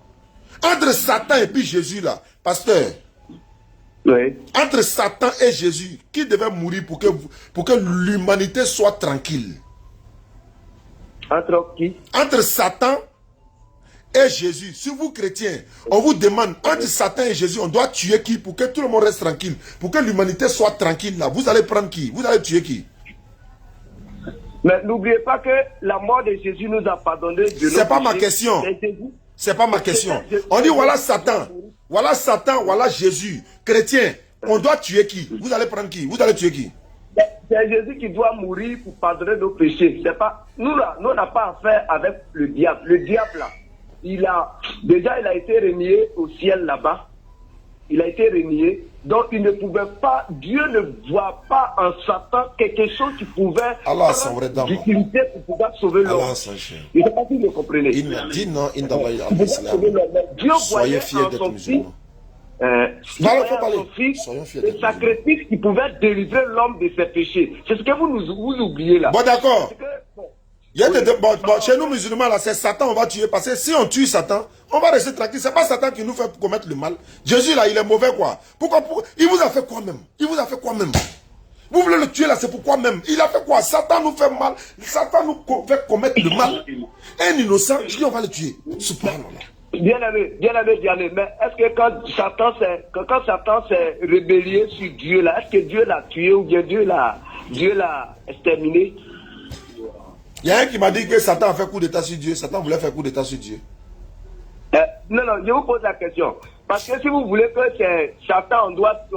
Speaker 2: Entre Satan et puis Jésus là, pasteur, oui. Entre Satan et Jésus, qui devait mourir pour que l'humanité soit tranquille?
Speaker 1: Entre qui?
Speaker 2: Entre Satan et Jésus. Si vous chrétiens, on vous demande, entre Satan et Jésus, on doit tuer qui pour que tout le monde reste tranquille? Pour que l'humanité soit tranquille là, vous allez prendre qui? Vous allez tuer qui?
Speaker 1: Mais n'oubliez pas que la mort de Jésus nous a pardonné de nos péchés.
Speaker 2: C'est pas ma question. C'est pas ma question. On dit voilà Satan, voilà Jésus. Chrétien, on doit tuer qui? Vous allez prendre qui? Vous allez tuer qui?
Speaker 1: C'est Jésus qui doit mourir pour pardonner nos péchés. C'est pas nous là, nous on n'a pas affaire avec le diable. Le diable là, il a été renié au ciel là-bas. Il a été renié. Donc il ne pouvait pas, Dieu ne voit pas en Satan quelque chose qui pouvait d'utilité pour pouvoir sauver l'homme. Je ne sais pas si vous le comprenez.
Speaker 2: Il m'a dit non,
Speaker 1: Dieu
Speaker 2: soyez fiers d'être musulmans.
Speaker 1: Le sacrifice qui pouvait délivrer l'homme de ses péchés. C'est ce que vous oubliez là.
Speaker 2: Bon d'accord. Chez nous musulmans là, c'est Satan on va tuer parce que si on tue Satan, on va rester tranquille. C'est pas Satan qui nous fait commettre le mal. Jésus là, il est mauvais quoi. Pourquoi? Il vous a fait quoi même? Il vous a fait quoi même? Vous voulez le tuer là, c'est pourquoi même? Il a fait quoi? Satan nous fait mal. Satan nous fait commettre le mal. Un innocent, je dis on va le tuer. Subhanallah.
Speaker 1: Bien aimé, mais est-ce que quand Satan s'est rébellé sur Dieu là, est-ce que Dieu l'a tué ou bien Dieu l'a exterminé?
Speaker 2: Il y a un qui m'a dit que Satan a fait coup d'état sur Dieu. Satan voulait faire coup d'état sur Dieu.
Speaker 1: Non, je vous pose la question. Parce que si vous voulez que c'est Satan, on doit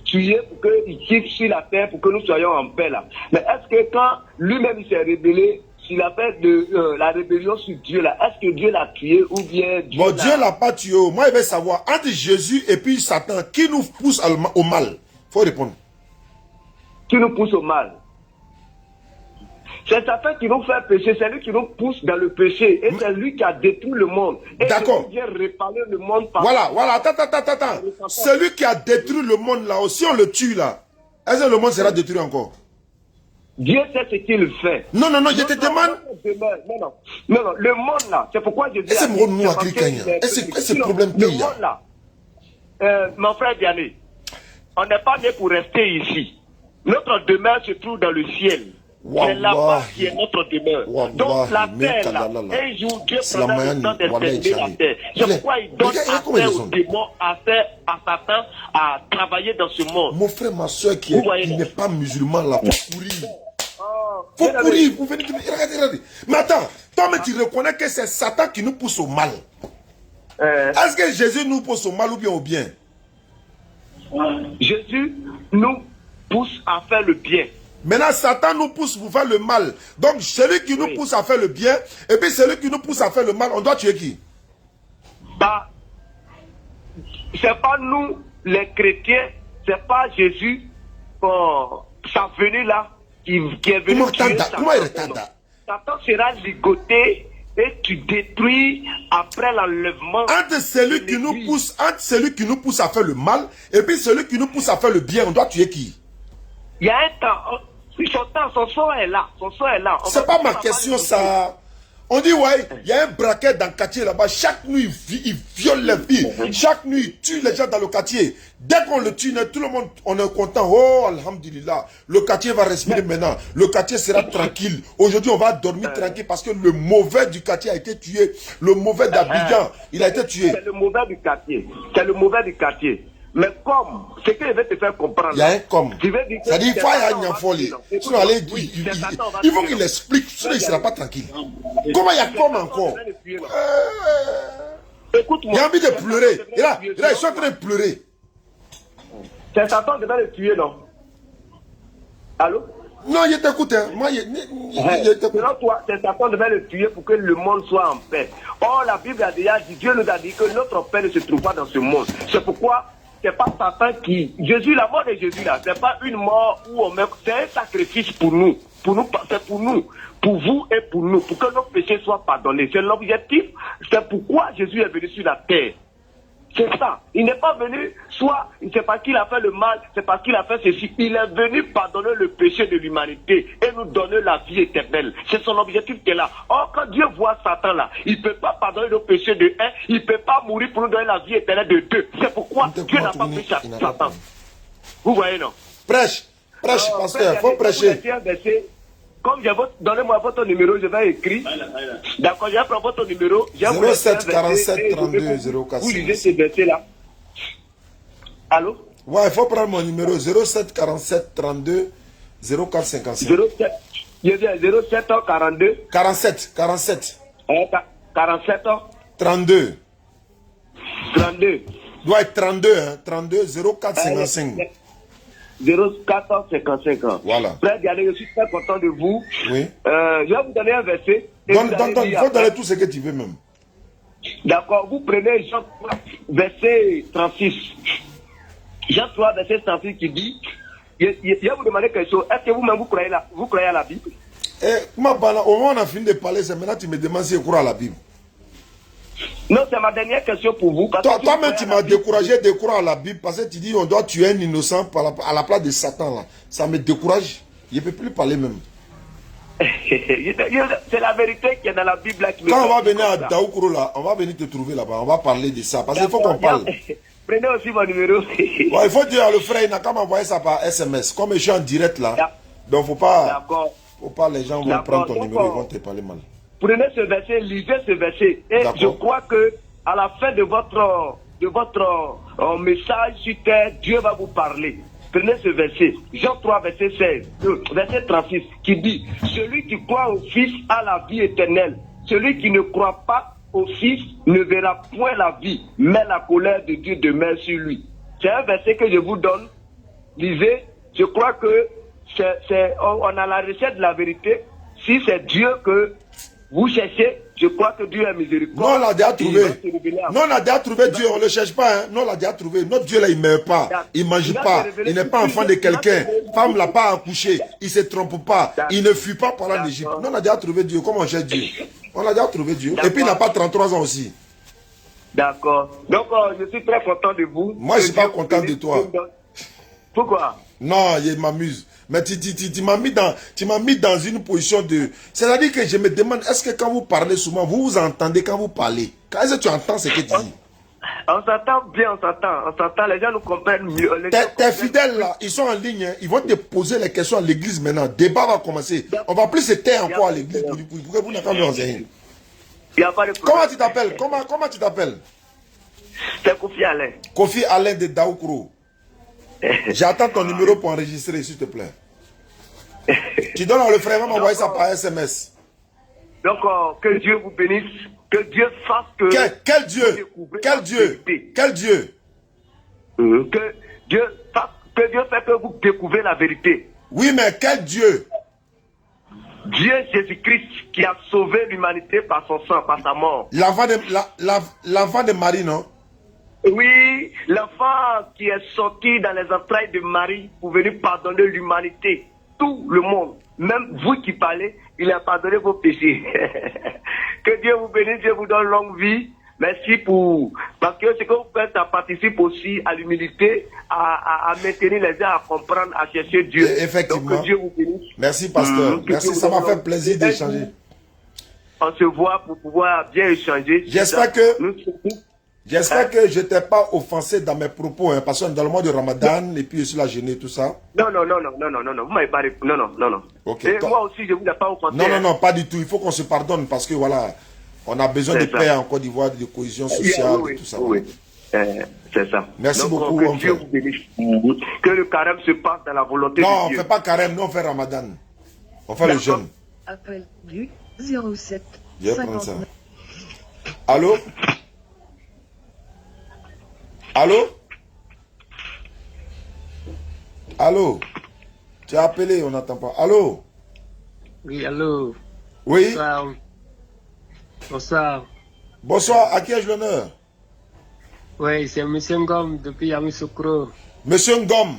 Speaker 1: tuer pour qu'il quitte sur la terre, pour que nous soyons en paix là. Mais est-ce que quand lui-même s'est rébellé, s'il a fait de la rébellion sur Dieu là, est-ce que Dieu l'a tué ou bien Dieu
Speaker 2: Dieu l'a pas tué. Moi, je veux savoir, entre Jésus et puis Satan, qui nous pousse au mal? Il faut répondre.
Speaker 1: Qui nous pousse au mal? C'est Satan qui nous fait pécher, c'est lui qui nous pousse dans le péché. Et c'est lui qui a détruit le monde. Et
Speaker 2: d'accord.
Speaker 1: Il vient réparer le monde par...
Speaker 2: Voilà, attends. Celui qui a détruit le monde là, si on le tue là, est-ce que le monde sera détruit encore?
Speaker 1: Dieu sait ce qu'il fait.
Speaker 2: Non, je te demande.
Speaker 1: Non, le monde là, c'est pourquoi je dis...
Speaker 2: Est-ce que c'est mon Est-ce que c'est le problème
Speaker 1: le monde là, mon frère Diané, on n'est pas né pour rester ici. Notre demeure se trouve dans le ciel. C'est là-bas qui est notre demeure. Donc la terre là, un jour Dieu prendra le temps d'exterminer la terre. C'est pourquoi il donne affaire aux démons, affaire à Satan à travailler dans ce monde.
Speaker 2: Mon frère, ma soeur qui n'est pas musulman là, faut courir. Faut courir, vous venez, regardez. Mais attends, toi mais tu reconnais que c'est Satan qui nous pousse au mal. Est-ce que Jésus nous pousse au mal ou bien au bien?
Speaker 1: Jésus nous pousse à faire le bien.
Speaker 2: Maintenant, Satan nous pousse pour faire le mal. Donc, celui qui nous pousse à faire le bien, et puis celui qui nous pousse à faire le mal, on doit tuer qui?
Speaker 1: C'est pas nous, les chrétiens, c'est pas Jésus, sa venue là, qui est venu tuer Satan. Satan sera ligoté et tu détruis après l'enlèvement.
Speaker 2: Entre celui qui nous pousse à faire le mal, et puis celui qui nous pousse à faire le bien, on doit tuer qui?
Speaker 1: Il y a un temps, son son est là.
Speaker 2: C'est pas ma question ça. On dit, ouais, il y a un braquet dans le quartier là-bas. Chaque nuit, il viole les filles. Chaque nuit, il tue les gens dans le quartier. Dès qu'on le tue, tout le monde, on est content. Oh, alhamdulillah. Le quartier va respirer maintenant. Le quartier sera tranquille. Aujourd'hui, on va dormir tranquille parce que le mauvais du quartier a été tué. Le mauvais d'Abidjan, il a été tué.
Speaker 1: C'est le mauvais du quartier. C'est le mauvais du quartier. Mais comme, ce que je vais te faire comprendre.
Speaker 2: Il y a un comme.
Speaker 1: C'est-à-dire,
Speaker 2: il faut y a un folie. Il faut qu'il explique, sinon il ne sera pas tranquille. Comment il y a comme encore?
Speaker 1: Écoute-moi.
Speaker 2: Il a envie de pleurer. Et là, ils sont en train de pleurer.
Speaker 1: C'est Satan qui va le tuer, non? Allô?
Speaker 2: Non, il t'écoute. Hein. Moi, il t'écoute.
Speaker 1: Sinon, toi, c'est Satan devait le tuer pour que le monde soit en paix. Or, la Bible a déjà dit, Dieu nous a dit que notre paix ne se trouve pas dans ce monde. C'est pourquoi c'est pas Satan qui... Jésus, la mort de Jésus, là, c'est pas une mort où on met... C'est un sacrifice pour nous. C'est pour nous. Pour vous et pour nous. Pour que nos péchés soient pardonnés. C'est l'objectif. C'est pourquoi Jésus est venu sur la terre. C'est ça. Il n'est pas venu, soit c'est parce qu'il a fait le mal, c'est parce qu'il a fait ceci. Il est venu pardonner le péché de l'humanité et nous donner la vie éternelle. C'est son objectif qui est là. Or, quand Dieu voit Satan là, il ne peut pas pardonner nos péchés de un, il ne peut pas mourir pour nous donner la vie éternelle de deux. C'est pourquoi Dieu n'a pas pris Satan. Vous voyez, non?
Speaker 2: Prêche, pasteur, il faut prêcher.
Speaker 1: Comme je vais donnez-moi votre numéro, je vais écrire. D'accord, je vais prendre votre numéro.
Speaker 2: 07 47 32 04.
Speaker 1: Vous lisez ce verset-là. Allô?
Speaker 2: Ouais, il faut prendre mon numéro 07 47 32 04 55.
Speaker 1: 07, je dis 07 42.
Speaker 2: 47.
Speaker 1: 47
Speaker 2: 32.
Speaker 1: 32.
Speaker 2: Doit être 32, hein. 32 04 55.
Speaker 1: 04 55 ans.
Speaker 2: Voilà.
Speaker 1: Frère Diané, je suis très content de vous.
Speaker 2: Oui.
Speaker 1: Je vais vous donner un verset.
Speaker 2: Il faut donner tout ce que tu veux même.
Speaker 1: D'accord. Vous prenez Jean 3, verset 36. Jean 3, verset 36 qui dit, je vais vous demander quelque chose. Est-ce que vous-même vous croyez à la Bible?
Speaker 2: Au moment où on a fini de parler, c'est maintenant que tu me demandes si je crois à la Bible.
Speaker 1: Non, c'est ma dernière question pour vous.
Speaker 2: Toi-même, tu m'as découragé de croire à la Bible parce que tu dis on doit tuer un innocent à la place de Satan. Là. Ça me décourage. Je ne peux plus parler même.
Speaker 1: C'est la vérité qui est dans la Bible. Là,
Speaker 2: quand on va venir à Daoukro, là, on va venir te trouver là-bas. On va parler de ça. Parce qu'il faut qu'on parle.
Speaker 1: Prenez aussi mon numéro.
Speaker 2: Ouais, il faut dire à le frère, il n'a qu'à m'envoyer ça par SMS. Comme je suis en direct là. Donc, faut pas, les gens vont prendre ton numéro, ils vont te parler mal.
Speaker 1: Prenez ce verset, lisez ce verset. Et je crois que à la fin de votre message sur terre, Dieu va vous parler. Prenez ce verset, Jean 3, verset 16, verset 36, qui dit, celui qui croit au Fils a la vie éternelle. Celui qui ne croit pas au Fils ne verra point la vie, mais la colère de Dieu demeure sur lui. C'est un verset que je vous donne. Lisez, je crois que on a la recette de la vérité. Si c'est Dieu que vous cherchez, je crois que Dieu est miséricordieux.
Speaker 2: Non, on l'a déjà trouvé. Non, on a déjà trouvé Dieu, on ne le cherche pas. Hein. Non, on l'a déjà trouvé. Notre Dieu là, il ne meurt pas. Il ne mange pas. Il n'est pas enfant de quelqu'un. Femme ne l'a pas accouché. Il ne se trompe pas. Il ne fuit pas par l'Égypte. Non, on a déjà trouvé Dieu. Comment on cherche Dieu? On a déjà trouvé Dieu. Et puis il n'a pas 33 ans aussi.
Speaker 1: D'accord. Donc, je suis très content de vous.
Speaker 2: Moi, je ne suis pas content de toi.
Speaker 1: Pourquoi?
Speaker 2: Non, il m'amuse. Mais tu m'as mis dans une position de... C'est-à-dire que je me demande, est-ce que quand vous parlez souvent, vous vous entendez quand vous parlez? Est-ce que tu entends ce que tu dis?
Speaker 1: On s'entend bien, on s'entend, les gens nous comprennent mieux.
Speaker 2: Tes fidèles là, ils sont en ligne, hein. Ils vont te poser les questions à l'église maintenant. Débat va commencer. On va plus se taire encore à l'église pour que vous n'avez pas enseigner. Comment tu t'appelles? Comment tu t'appelles?
Speaker 1: C'est Kofi Alain.
Speaker 2: Kofi Alain de Daoukro. J'attends ton numéro pour enregistrer, s'il te plaît. Tu donnes à le frère, va m'envoyer ça par SMS.
Speaker 1: Donc, que Dieu vous bénisse, que Dieu fasse que...
Speaker 2: Quel Dieu? Quel Dieu? Quel Dieu?
Speaker 1: Que Dieu fait que vous découvrez la vérité.
Speaker 2: Oui, mais quel Dieu?
Speaker 1: Dieu Jésus-Christ qui a sauvé l'humanité par son sang, par sa mort.
Speaker 2: L'enfant de Marie, non?
Speaker 1: Oui, l'enfant qui est sorti dans les entrailles de Marie pour venir pardonner l'humanité, tout le monde, même vous qui parlez, il a pardonné vos péchés. Que Dieu vous bénisse, Dieu vous donne longue vie. Merci parce que ce que vous faites, ça participe aussi à l'humilité, à maintenir les gens à comprendre, à chercher Dieu.
Speaker 2: Effectivement.
Speaker 1: Donc que Dieu vous bénisse.
Speaker 2: Merci pasteur. Merci, ça m'a fait plaisir d'échanger.
Speaker 1: on se voit pour pouvoir bien échanger.
Speaker 2: J'espère que je t'ai pas offensé dans mes propos, hein, parce qu'on est dans le mois de Ramadan, et puis je suis là gêné, tout ça.
Speaker 1: Non. Vous m'avez pas répondu. Non.
Speaker 2: Okay,
Speaker 1: et moi aussi, je vous ai pas offensé.
Speaker 2: Non, pas du tout. Il faut qu'on se pardonne parce que voilà, on a besoin de paix en Côte d'Ivoire, de cohésion sociale, et tout ça.
Speaker 1: Oui. C'est ça.
Speaker 2: Merci beaucoup.
Speaker 1: Que Dieu vous bénisse. Que le carême se passe dans la volonté de Dieu.
Speaker 2: Non, on ne fait pas carême, nous on fait Ramadan. On fait le jeûne.
Speaker 3: Appel du 07
Speaker 2: Je vais prendre ça.
Speaker 3: 59.
Speaker 2: Allô? Allô? Tu as appelé, on n'entend pas. Allô?
Speaker 4: Oui, allô?
Speaker 2: Oui?
Speaker 4: Bonsoir.
Speaker 2: Bonsoir, à qui ai-je l'honneur?
Speaker 4: Oui, c'est M. Ngom depuis Yamoussoukro.
Speaker 2: Monsieur Ngom.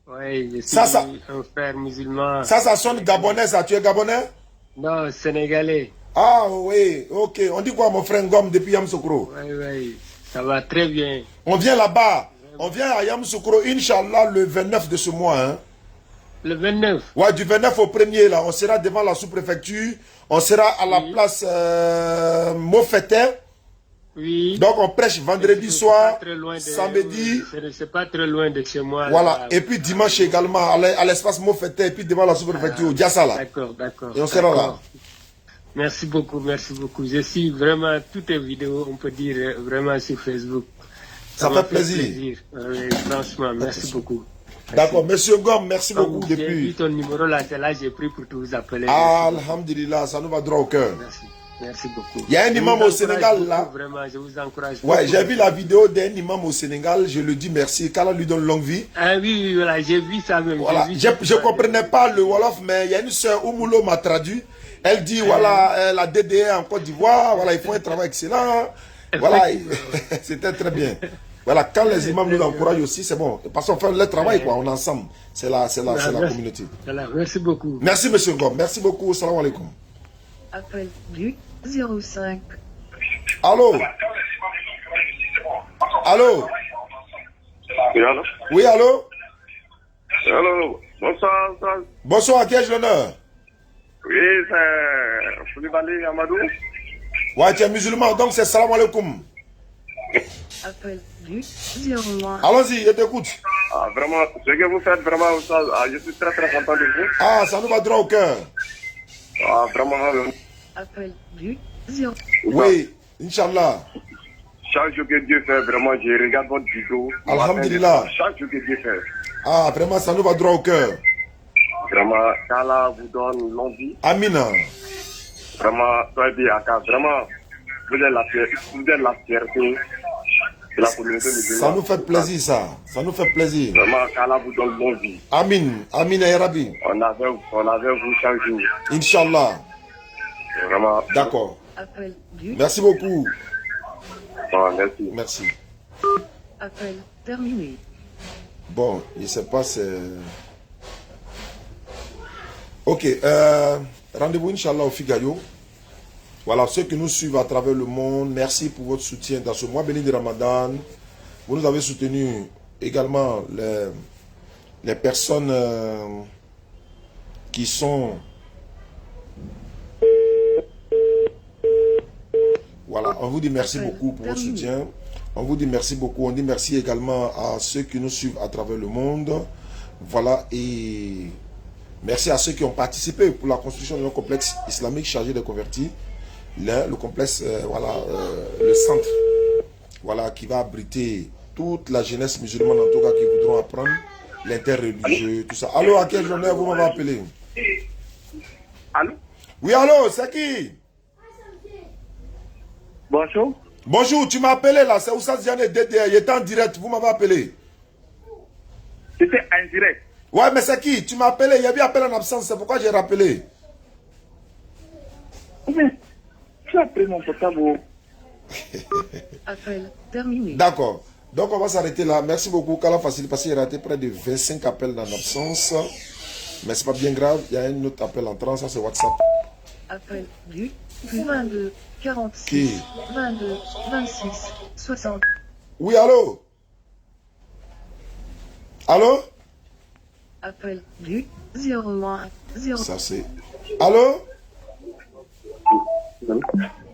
Speaker 4: Oui, je suis un frère musulman.
Speaker 2: Ça sonne gabonais, ça. Tu es gabonais?
Speaker 4: Non, sénégalais.
Speaker 2: Ah oui, ok. On dit quoi, mon frère Ngom, depuis Yamoussoukro?
Speaker 4: Oui, ça va très bien.
Speaker 2: On vient là-bas. On vient à Yamoussoukro, Inch'Allah, le 29 de ce mois. Hein.
Speaker 4: Le 29?
Speaker 2: Ouais, du 29 au 1er, là. On sera devant la sous-préfecture. On sera à la place Mofete.
Speaker 4: Oui.
Speaker 2: Donc, on prêche vendredi soir, samedi.
Speaker 4: C'est pas très loin de chez moi.
Speaker 2: Voilà.
Speaker 4: Là.
Speaker 2: Et puis dimanche également, à l'espace Mofete. Et puis devant la sous-préfecture, au Diassala.
Speaker 4: D'accord.
Speaker 2: Et on sera là.
Speaker 4: Merci beaucoup. Je suis vraiment toutes les vidéos, on peut dire, vraiment sur Facebook.
Speaker 2: Ça fait plaisir.
Speaker 4: Oui, franchement, merci beaucoup.
Speaker 2: D'accord, monsieur Ngom, merci beaucoup
Speaker 4: J'ai
Speaker 2: depuis.
Speaker 4: vu ton numéro là, c'est là j'ai pris pour te vous appeler.
Speaker 2: Alhamdulillah, ça nous va droit au cœur.
Speaker 4: Merci beaucoup.
Speaker 2: Il y a un imam au Sénégal là.
Speaker 4: Vraiment, je vous encourage.
Speaker 2: Ouais, j'ai vu la vidéo d'un imam au Sénégal, je le dis merci, qu'Allah lui donne longue vie.
Speaker 4: Ah oui, voilà, j'ai vu ça même.
Speaker 2: Voilà. Je ne comprenais pas le Wolof, mais il y a une soeur, Oumoulo m'a traduit. Elle dit, voilà, la DDE en Côte d'Ivoire, voilà, il faut un travail excellent. Voilà, c'était très bien. Voilà, quand les imams nous encouragent aussi, c'est bon. Parce qu'on fait le travail, quoi, on est ensemble. C'est la communauté.
Speaker 4: Voilà, merci beaucoup.
Speaker 2: Merci, monsieur Ngom. Merci beaucoup. Salam alaikum.
Speaker 3: Appel du 05.
Speaker 2: Allô? Allô? Oui, allô?
Speaker 1: Allô, bonsoir.
Speaker 2: Bonsoir, à qui ai-je l'honneur?
Speaker 1: Oui, c'est Foulibaly Amadou.
Speaker 2: Ouais, tu es musulman, donc c'est salam alaikum.
Speaker 3: Appel du 01.
Speaker 2: Allons-y, je t'écoute.
Speaker 1: Ah, vraiment, ce que vous faites, vraiment, je suis très content de vous.
Speaker 2: Ah, ça nous va droit au cœur.
Speaker 1: Ah, vraiment.
Speaker 3: Appel du 0.
Speaker 2: Oui, Inch'Allah.
Speaker 1: Chaque jour que Dieu fait, vraiment, je regarde votre vidéo.
Speaker 2: Alhamdulillah.
Speaker 1: Chaque jour que Dieu fait.
Speaker 2: Ah, vraiment, ça nous va droit au cœur.
Speaker 1: Vraiment, qu'Allah vous donne l'envie.
Speaker 2: Amina.
Speaker 1: Vraiment, soyez bien, vraiment, vous êtes la fierté de la communauté musulmane.
Speaker 2: Ça nous fait plaisir, ça. Ça nous fait plaisir.
Speaker 1: Vraiment, qu'Allah vous donne l'envie.
Speaker 2: Amin. Amin, ya Rabbi.
Speaker 1: On avait vous chaque jour.
Speaker 2: Inch'Allah.
Speaker 1: Vraiment.
Speaker 2: D'accord.
Speaker 3: Appel du.
Speaker 2: Merci beaucoup.
Speaker 1: Bon, merci.
Speaker 2: Merci.
Speaker 3: Appel terminé.
Speaker 2: Bon, je ne sais pas, c'est... Ok, rendez-vous, Inch'Allah, au Figaro. Voilà, ceux qui nous suivent à travers le monde, merci pour votre soutien dans ce mois béni de Ramadan. Vous nous avez soutenu également les personnes qui sont... Voilà, on vous dit merci beaucoup pour votre soutien. On vous dit merci beaucoup. On dit merci également à ceux qui nous suivent à travers le monde. Voilà, et merci à ceux qui ont participé pour la construction d'un complexe islamique chargé de convertis. Le complexe, le centre, voilà, qui va abriter toute la jeunesse musulmane, en tout cas, qui voudront apprendre l'interreligieux, tout ça. Allô, à quelle journée vous m'avez appelé?
Speaker 1: Allô?
Speaker 2: Oui, allô, c'est qui?
Speaker 1: Bonjour.
Speaker 2: Bonjour, tu m'as appelé là, c'est Oussad Ziane DDR, il était en direct, vous m'avez appelé.
Speaker 1: C'était en direct.
Speaker 2: Ouais, mais c'est qui? Tu m'as appelé, il y avait appel en absence, c'est pourquoi j'ai rappelé.
Speaker 1: Mais, tu as pris mon portable.
Speaker 3: Appel terminé.
Speaker 2: D'accord. Donc on va s'arrêter là. Merci beaucoup. Qu'Allah facilite parce qu'il a raté près de 25 appels en absence. Mais c'est pas bien grave. Il y a un autre appel entrant, ça c'est WhatsApp.
Speaker 3: Appel du 22 46
Speaker 2: Qui?
Speaker 3: 22 26 60.
Speaker 2: Oui, allô? Allô?
Speaker 3: Appel du 01 0.
Speaker 2: Ça c'est... Allô?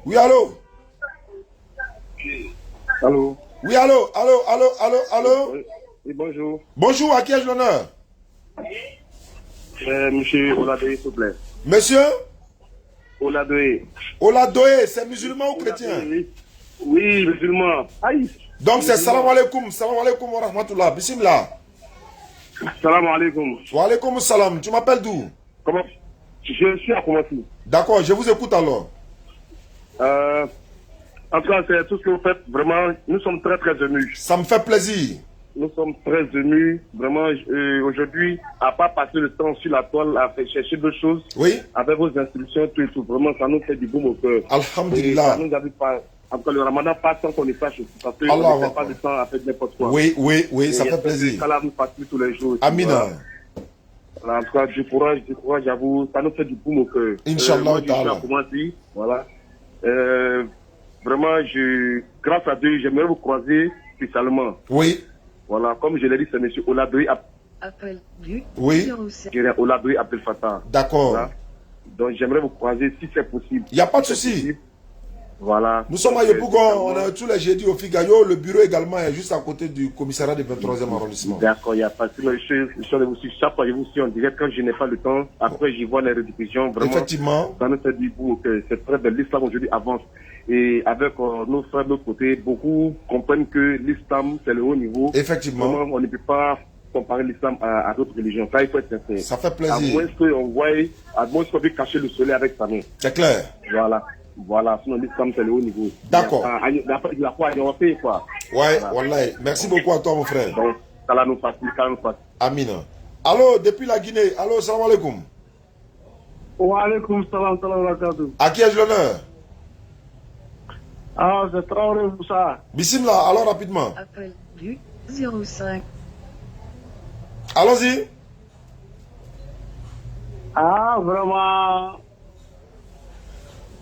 Speaker 2: Oui, allô?
Speaker 1: Allô?
Speaker 2: Oui, allô? Allô?
Speaker 1: Oui, bonjour.
Speaker 2: Bonjour, à qui ai-je l'honneur?
Speaker 1: Monsieur Oladoye, s'il vous plaît.
Speaker 2: Monsieur?
Speaker 1: Oladoye.
Speaker 2: Oladoye, c'est musulman ou chrétien?
Speaker 1: Oui, musulman. Aïe.
Speaker 2: Donc c'est salam alaikum wa rahmatullah. Bismillah.
Speaker 1: Salam alaikum.
Speaker 2: Wa alaikum salam. Tu m'appelles d'où?
Speaker 1: Comment? Je suis à Koumassi.
Speaker 2: D'accord, je vous écoute alors.
Speaker 1: En tout cas, c'est tout ce que vous faites. Vraiment, nous sommes très très émus.
Speaker 2: Ça me fait plaisir.
Speaker 1: Nous sommes très émus. Vraiment, aujourd'hui, à pas passer le temps sur la toile à faire chercher d'autres choses.
Speaker 2: Oui.
Speaker 1: Avec vos instructions, tout et tout. Vraiment, ça nous fait du baume au cœur.
Speaker 2: Alhamdulillah.
Speaker 1: Ça nous avait pas. En tout cas, le ramadan passe sans qu'on les sache. Parce qu'on ne fait pas de temps à faire n'importe quoi.
Speaker 2: Oui, ça fait plaisir.
Speaker 1: Ça nous facilite tous les jours.
Speaker 2: Amina.
Speaker 1: Voilà, en tout cas, du courage, j'avoue. Ça nous fait du baume au cœur.
Speaker 2: Inch'Allah.
Speaker 1: Voilà. Vraiment, grâce à Dieu, j'aimerais vous croiser spécialement.
Speaker 2: Oui.
Speaker 1: Voilà, comme je l'ai dit, c'est M. Oladoye.
Speaker 3: Appel du
Speaker 2: Oui.
Speaker 3: 07.
Speaker 1: Oladoye Abdel Fattah.
Speaker 2: D'accord.
Speaker 1: Voilà. Donc, j'aimerais vous croiser si c'est possible.
Speaker 2: Il n'y a pas de souci.
Speaker 1: Voilà.
Speaker 2: Nous sommes à Yopougon, on a tous les jeudis au Figayo. Le bureau également est juste à côté du commissariat du 23e arrondissement.
Speaker 1: D'accord, il n'y a pas de souci. Chaque fois que je vous suis en direct, quand je n'ai pas le temps, après j'y vois les rediffusions. Vraiment,
Speaker 2: effectivement.
Speaker 1: Ça nous fait du bout. C'est très bien. L'islam aujourd'hui avance. Et avec nos frères de l'autre côté, beaucoup comprennent que l'islam, c'est le haut niveau.
Speaker 2: Effectivement.
Speaker 1: Vraiment, on ne peut pas comparer l'islam à d'autres religions. Ça, il faut être sincère.
Speaker 2: Ça fait plaisir.
Speaker 1: À moins qu'on puisse cacher le soleil avec sa main.
Speaker 2: C'est clair.
Speaker 1: Voilà, sinon l'islam c'est le haut niveau.
Speaker 2: D'accord.
Speaker 1: Il n'y a pas à y quoi.
Speaker 2: Ouais, wallahi. Merci beaucoup à toi, mon frère.
Speaker 1: Donc, ça nous facilite.
Speaker 2: Amina. Allô, depuis la Guinée. Allô, salam alaikum.
Speaker 5: Wa alaikum salam wa barakatuh.
Speaker 2: À qui ai-je l'honneur?
Speaker 5: Ah, c'est Traoré Moussa.
Speaker 2: Bismillah, alors rapidement.
Speaker 3: Appel du 05.
Speaker 2: Allons-y.
Speaker 5: Ah, vraiment.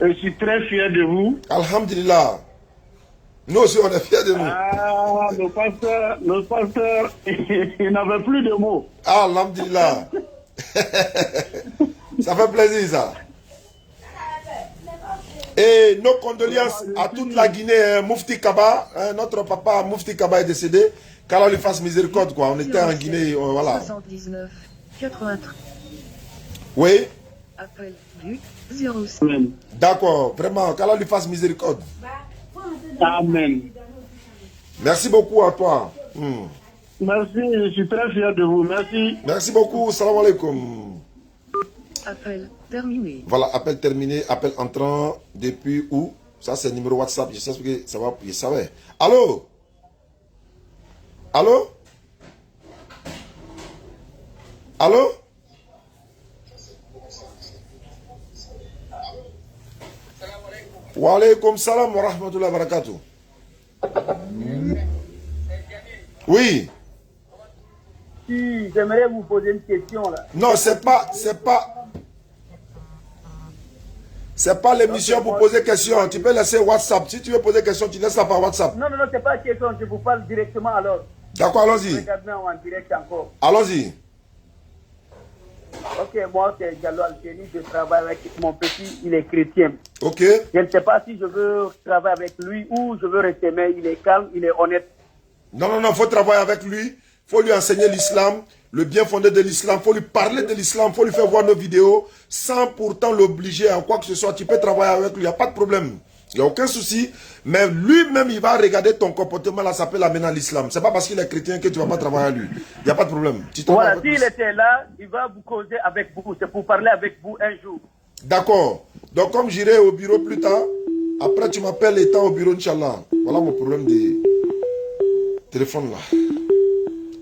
Speaker 5: Je suis très fier de vous.
Speaker 2: Alhamdulillah. Nous aussi, on est fiers de nous.
Speaker 5: Ah, le pasteur, il n'avait plus de mots.
Speaker 2: Ah, alhamdulillah. Ça fait plaisir, ça. Et nos condoléances à toute la Guinée. Moufti Kaba, notre papa Moufti Kaba est décédé. Qu'Allah lui fasse miséricorde, quoi. On était en Guinée, voilà.
Speaker 3: 79 83.
Speaker 2: Oui.
Speaker 3: Appel du 05.
Speaker 2: D'accord, vraiment, qu'Allah lui fasse miséricorde.
Speaker 5: Amen.
Speaker 2: Merci beaucoup à toi.
Speaker 5: Merci, je suis très fier de vous. Merci.
Speaker 2: Merci beaucoup, salam alaikum.
Speaker 3: Appel terminé.
Speaker 2: Voilà, appel terminé, appel entrant depuis où? Ça, c'est le numéro WhatsApp, je sais que ça va, je savais. Allô? Allô? Allô? Wa alaikum salam wa rahmatullahi wa barakatuh. Oui.
Speaker 5: Si, j'aimerais vous poser une question là.
Speaker 2: Non, c'est pas l'émission pour poser question. Tu peux laisser WhatsApp. Si tu veux poser question, tu laisses ça par WhatsApp.
Speaker 5: Non, c'est pas une question, je vous parle directement alors.
Speaker 2: D'accord, allons-y.
Speaker 5: Regardez en direct encore.
Speaker 2: Allons-y.
Speaker 5: Ok, moi c'est Diallo Algérie, je travaille avec mon petit, il est chrétien.
Speaker 2: Ok.
Speaker 5: Je ne sais pas si je veux travailler avec lui ou je veux rester, mais il est calme, il est honnête.
Speaker 2: Non, il faut travailler avec lui. Il faut lui enseigner l'islam, le bien fondé de l'islam. Il faut lui parler de l'islam, il faut lui faire voir nos vidéos sans pourtant l'obliger à quoi que ce soit. Tu peux travailler avec lui, il n'y a pas de problème. Il n'y a aucun souci. Mais lui-même, il va regarder ton comportement là, ça peut l'amener à l'islam. C'est pas parce qu'il est chrétien que tu ne vas pas travailler avec lui. Il n'y a pas de problème.
Speaker 5: Voilà, s'il était là, il va vous causer avec vous. C'est pour parler avec vous un jour.
Speaker 2: D'accord. Donc, comme j'irai au bureau plus tard, après tu m'appelles étant au bureau, Inch'Allah. Voilà mon problème de téléphone là.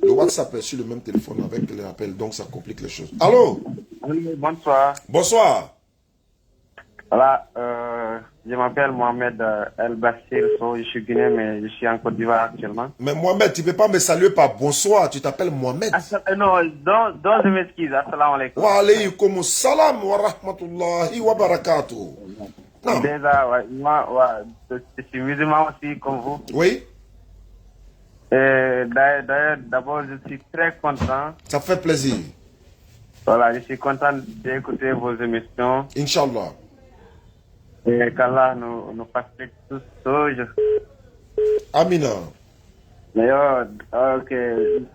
Speaker 2: Le WhatsApp est sur le même téléphone avec les appels, donc ça complique les choses. Allô?
Speaker 6: Oui, bonsoir.
Speaker 2: Bonsoir.
Speaker 6: Voilà, je m'appelle Mohamed El Bachir So, je suis guinéen, mais je suis en Côte d'Ivoire actuellement.
Speaker 2: Mais Mohamed, tu ne peux pas me saluer par bonsoir, tu t'appelles Mohamed.
Speaker 6: Non, donc je m'excuse, assalamu alaikum.
Speaker 2: Wa alaykum salam wa rahmatullahi wa barakatuh. Non.
Speaker 6: Déjà, ouais, moi, je suis musulman aussi, comme vous.
Speaker 2: Oui.
Speaker 6: D'ailleurs, d'abord, je suis très content.
Speaker 2: Ça fait plaisir.
Speaker 6: Voilà, je suis content d'écouter vos émissions.
Speaker 2: Inch'Allah.
Speaker 6: Et qu'Allah nous facilite tous toujours.
Speaker 2: Amina.
Speaker 6: D'ailleurs, ok,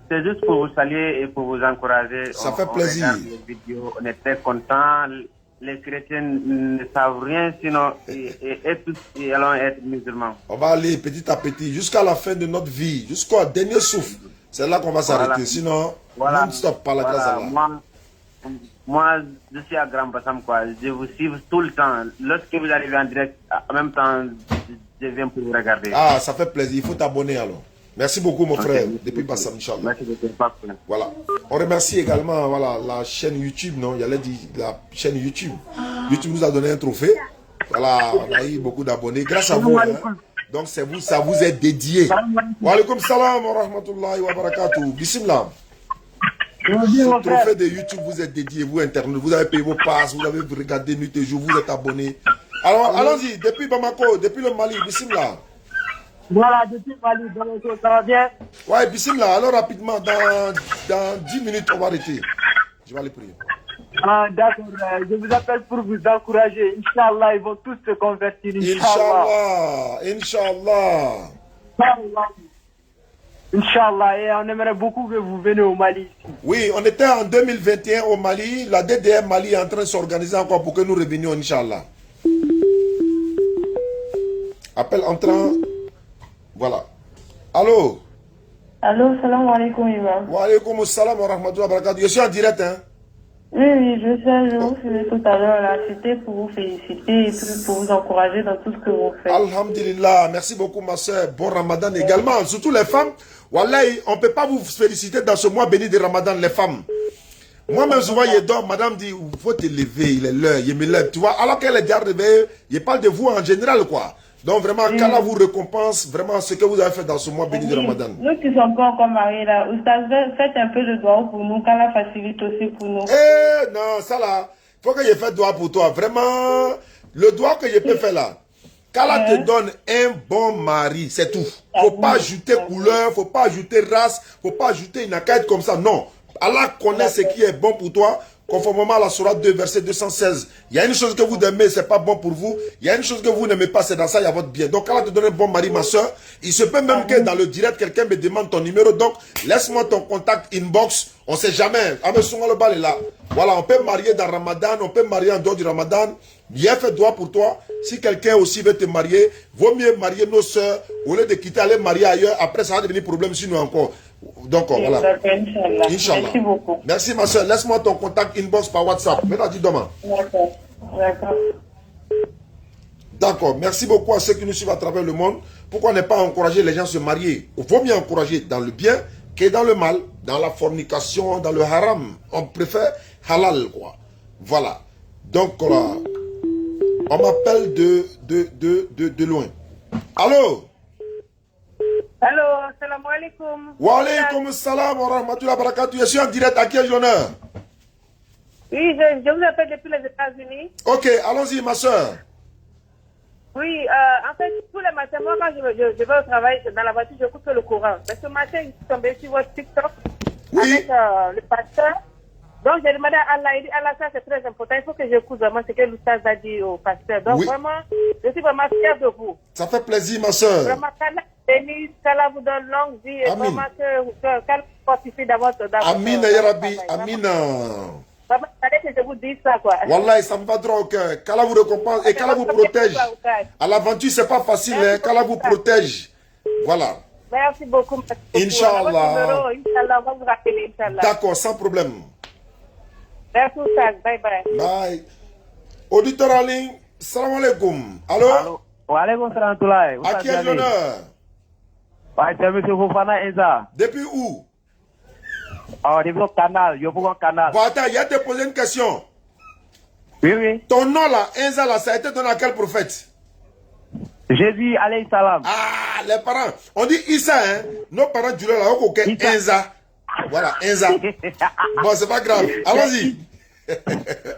Speaker 6: c'est juste pour vous saluer et pour vous encourager.
Speaker 2: Ça fait plaisir.
Speaker 6: On regarde les vidéos, on est très contents. Les chrétiens ne savent rien, sinon ils allons être musulmans.
Speaker 2: On va aller petit à petit jusqu'à la fin de notre vie, jusqu'au dernier souffle. C'est là qu'on va s'arrêter.
Speaker 6: Voilà.
Speaker 2: Sinon,
Speaker 6: Voilà.
Speaker 2: non-stop par la grâce d'Allah.
Speaker 6: Moi, je suis à Grand Bassam, quoi. Je vous suis tout le temps. Lorsque vous arrivez en direct, en même temps, je viens pour vous regarder.
Speaker 2: Ah, ça fait plaisir. Il faut t'abonner alors. Merci beaucoup, mon frère, depuis Bassam, Inch'Allah.
Speaker 6: Merci beaucoup. Pas de problème.
Speaker 2: Voilà. On remercie également voilà, la chaîne YouTube, non? Il y a la chaîne YouTube. YouTube nous a donné un trophée. Voilà, on a eu beaucoup d'abonnés. Grâce à vous. Hein. Donc, c'est vous, ça vous est dédié. Wa alaikum salam wa rahmatullahi wa barakatuh. Bismillah. Ce trophée de YouTube vous est dédié, vous internautes. Vous avez payé vos passes, vous avez regardé nuit et jour, vous êtes abonnés. Alors, allons-y, depuis Bamako, depuis le Mali, Bismillah.
Speaker 7: Voilà, depuis Mali, ça va bien?
Speaker 2: Ouais, Bismillah. Alors, rapidement, dans 10 minutes, on va arrêter. Je vais aller prier.
Speaker 7: Ah, d'accord, je vous appelle pour vous encourager. Inch'Allah, ils vont tous se convertir.
Speaker 2: Inch'Allah. Inch'Allah.
Speaker 7: Inch'Allah. Inch'Allah, et on aimerait beaucoup que vous veniez au Mali ici.
Speaker 2: Oui, on était en 2021 au Mali. La DDR Mali est en train de s'organiser encore pour que nous revenions, Inch'Allah. Appel entrant. Voilà. Allô?
Speaker 8: Allô, salam alaikum, Imam.
Speaker 2: Wa alaikum salam wa rahmatullahi wa barakatuh. Je suis en direct, hein?
Speaker 8: Oui, je sais, je vous faisais tout à l'heure là. C'était pour vous féliciter et puis pour vous encourager dans tout ce que vous faites.
Speaker 2: Alhamdulillah. Merci beaucoup, ma soeur. Bon Ramadan également. Surtout les femmes. Wallahi, on ne peut pas vous féliciter dans ce mois béni de Ramadan, les femmes. Moi-même, souvent, je dors, madame dit, il faut te lever, il est l'heure, je me lève, tu vois. Alors qu'elle est déjà réveillée, je parle de vous en général, quoi. Donc vraiment, qu'Allah vous récompense vraiment ce que vous avez fait dans ce mois béni de Ramadan.
Speaker 8: Nous qui ne sommes pas encore mariés là, Oustaz, faites un peu de doigt pour nous, qu'Allah facilite aussi pour nous.
Speaker 2: Eh non, ça là, il faut que je fasse doigt pour toi. Vraiment, le doigt que je peux faire là, qu'Allah te donne un bon mari, c'est tout. Faut pas ajouter couleur, faut pas ajouter race, faut pas ajouter une acaïde comme ça, non. Allah connaît ce qui est bon pour toi. Conformément à la Sourate 2, verset 216. Il y a une chose que vous aimez, c'est pas bon pour vous. Il y a une chose que vous n'aimez pas, c'est dans ça, il y a votre bien. Donc, Allah te donne un bon mari, ma soeur. Il se peut même que dans le direct, quelqu'un me demande ton numéro. Donc, laisse-moi ton contact inbox. On sait jamais. Le là. Voilà, on peut marier dans Ramadan, on peut marier en dehors du Ramadan. Bien fait doigt pour toi. Si quelqu'un aussi veut te marier, vaut mieux marier nos soeurs au lieu de quitter, aller marier ailleurs. Après, ça va devenir problème sur nous encore. Donc, voilà.
Speaker 8: Inch'Allah. Merci beaucoup.
Speaker 2: Merci, ma soeur. Laisse-moi ton contact inbox par WhatsApp. Maintenant, dis demain.
Speaker 8: D'accord. D'accord.
Speaker 2: D'accord. Merci beaucoup à ceux qui nous suivent à travers le monde. Pourquoi ne pas encourager les gens à se marier? Il vaut mieux encourager dans le bien que dans le mal, dans la fornication, dans le haram. On préfère halal, quoi. Voilà. Donc, voilà. On m'appelle de loin. Allô?
Speaker 7: Allô, salam alaikum.
Speaker 2: Wa alaikum salam wa rahmatullahi wa barakatuh. Je suis en direct. À quel honneur?
Speaker 7: Oui, je vous appelle depuis les États-Unis.
Speaker 2: Ok, allons-y, ma soeur.
Speaker 7: Oui, en fait, tous les matins, moi, quand je vais au travail, dans la voiture, je coupe le courant. Mais ce matin, je suis tombé sur votre TikTok avec le pasteur. Donc, j'ai demandé à Allah, il dit, Allah, ça c'est très important. Il faut que j'écoute vraiment ce que l'Oustaz a dit au pasteur. Donc, vraiment, je suis vraiment fier de vous.
Speaker 2: Ça fait plaisir, ma soeur.
Speaker 7: Vraiment, qu'Allah vous donne longue vie et vraiment qu'Allah fortifie dans votre
Speaker 2: Amin, ya Rabbi, Amin.
Speaker 7: Vraiment, il fallait que je vous dise ça, quoi.
Speaker 2: Wallah, ça me va droit au cœur. Qu'Allah vous récompense et qu'Allah vous protège. À l'aventure, c'est pas facile, hein. Qu'Allah vous protège. Voilà.
Speaker 7: Merci beaucoup.
Speaker 2: Inch'Allah.
Speaker 7: Inch'Allah, on va vous rappeler, Inch'Allah.
Speaker 2: D'accord, sans problème.
Speaker 7: Merci, Oustaz. Bye bye.
Speaker 2: Bye. Auditeur en ligne, salam alaikum. Allô?
Speaker 6: Wa alaikum salam toulaye.
Speaker 2: À qui est l'honneur?
Speaker 6: C'est M. Fofana Enza.
Speaker 2: Depuis où?
Speaker 6: Depuis le canal, je vous canal.
Speaker 2: Bon, attends, il y a te poser une question.
Speaker 6: Oui, oui.
Speaker 2: Ton nom là, Enza là, ça a été donné à quel prophète?
Speaker 6: Jésus, alayhi salam.
Speaker 2: Ah, les parents. On dit Issa, hein? Nos parents du là, ok, Enza. Voilà, Enza. Bon, c'est pas grave. Allons-y.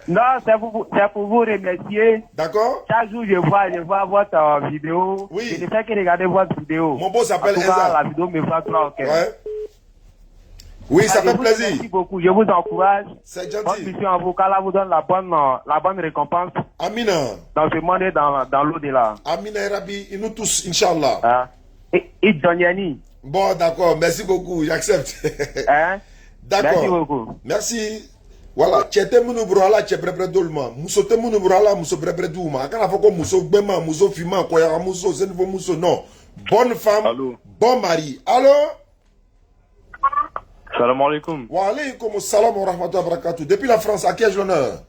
Speaker 6: Non, c'est pour vous remercier.
Speaker 2: D'accord.
Speaker 6: Chaque jour, je vois votre vidéo.
Speaker 2: Oui.
Speaker 6: Je ne fais que regarder votre vidéo.
Speaker 2: Mon beau s'appelle Enza.
Speaker 6: La vidéo me fait trop, ok.
Speaker 2: Ouais. Oui, ça fait plaisir.
Speaker 6: Merci beaucoup, je vous encourage.
Speaker 2: C'est
Speaker 6: Votre
Speaker 2: gentil.
Speaker 6: mission en vous, qu'Allah vous donne la bonne récompense
Speaker 2: Amina.
Speaker 6: dans ce monde et dans l'au-delà.
Speaker 2: Amina et Rabbi, et nous tous, Inch'Allah.
Speaker 6: Hein? Et Doniani.
Speaker 2: Bon, d'accord, merci beaucoup, j'accepte.
Speaker 6: Hein?
Speaker 2: D'accord.
Speaker 6: Merci beaucoup.
Speaker 2: Merci. Voilà, tchete munu brala tche brebre dolma. Muso te munu brala muso brebre douma. Akana foko muso bema, muso fima, koyara muso, zenvo muso, non. Bonne femme,
Speaker 9: Allô.
Speaker 2: bon mari. Allô?
Speaker 9: Salam alaikum.
Speaker 2: Wa alaykoum salam wa rahmatullahi wa barakatuh. Depuis la France, à qui ai-je l'honneur?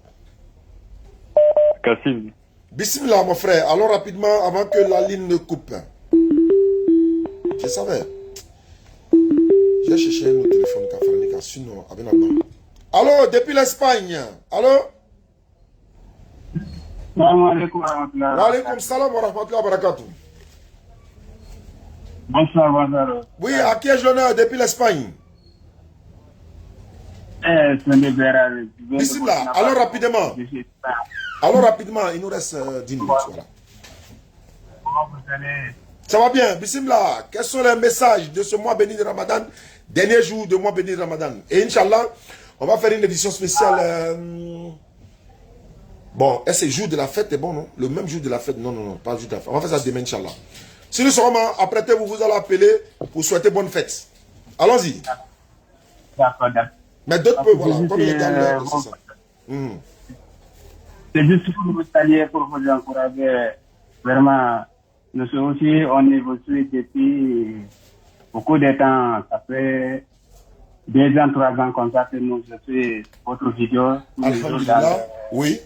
Speaker 9: Kassim.
Speaker 2: Bismillah, mon frère. Allons rapidement avant que la ligne ne coupe. Je savais. J'ai cherché nos téléphones, sinon, allô, depuis l'Espagne. Allô?
Speaker 5: Salam alaikum wa rahmatullah.
Speaker 2: Wa alaykoum salam wa rahmatullahi wa barakatuh.
Speaker 5: Bonsoir, bonsoir.
Speaker 2: Oui, à qui ai-je l'honneur depuis l'Espagne? Bismillah, allons rapidement. Allons rapidement, il nous reste 10 minutes. Voilà.
Speaker 5: Comment vous allez?
Speaker 2: Ça va bien, Bismillah. Quels sont les messages de ce mois béni de Ramadan? Dernier jour de mois béni de Ramadan. Et Inch'Allah, on va faire une édition spéciale. Bon, est-ce que le jour de la fête est bon, non? Le même jour de la fête? Non, non, non, pas le jour de la fête. On va faire ça demain, Inch'Allah. Si nous serons apprêtés, vous allez appeler pour souhaiter bonne fête. Allons-y.
Speaker 5: D'accord, d'accord.
Speaker 2: Mais d'autres peuvent, voilà. Comme il est dans l'heure, c'est ça.
Speaker 5: C'est juste pour vous saluer, pour vous encourager. Vraiment, nous aussi, on évolue depuis beaucoup de temps. Ça fait 2 ans, 3 ans comme ça que nous, je suis votre vidéo.
Speaker 2: Alhamdulillah, oui.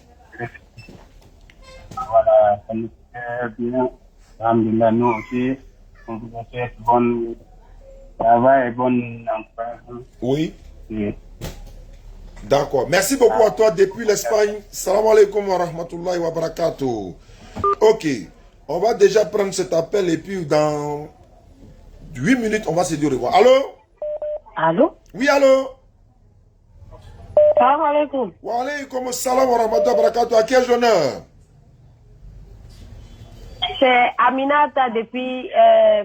Speaker 5: Voilà, ça nous fait bien. Alhamdulillah, nous aussi, on vous souhaite bon travail et bonne encouragement.
Speaker 2: Oui.
Speaker 5: Oui.
Speaker 2: D'accord. Merci beaucoup à toi depuis l'Espagne. Salam alaikum wa rahmatullahi wa barakatuh. Ok. On va déjà prendre cet appel et puis dans 8 minutes, on va se dire au revoir. Allô?
Speaker 8: Allô?
Speaker 2: Oui, allô?
Speaker 8: Salam alaikum.
Speaker 2: Wa alaykoum salam wa rahmatullahi wa barakatuh. À qui ai-je l'honneur?
Speaker 8: C'est Aminata depuis,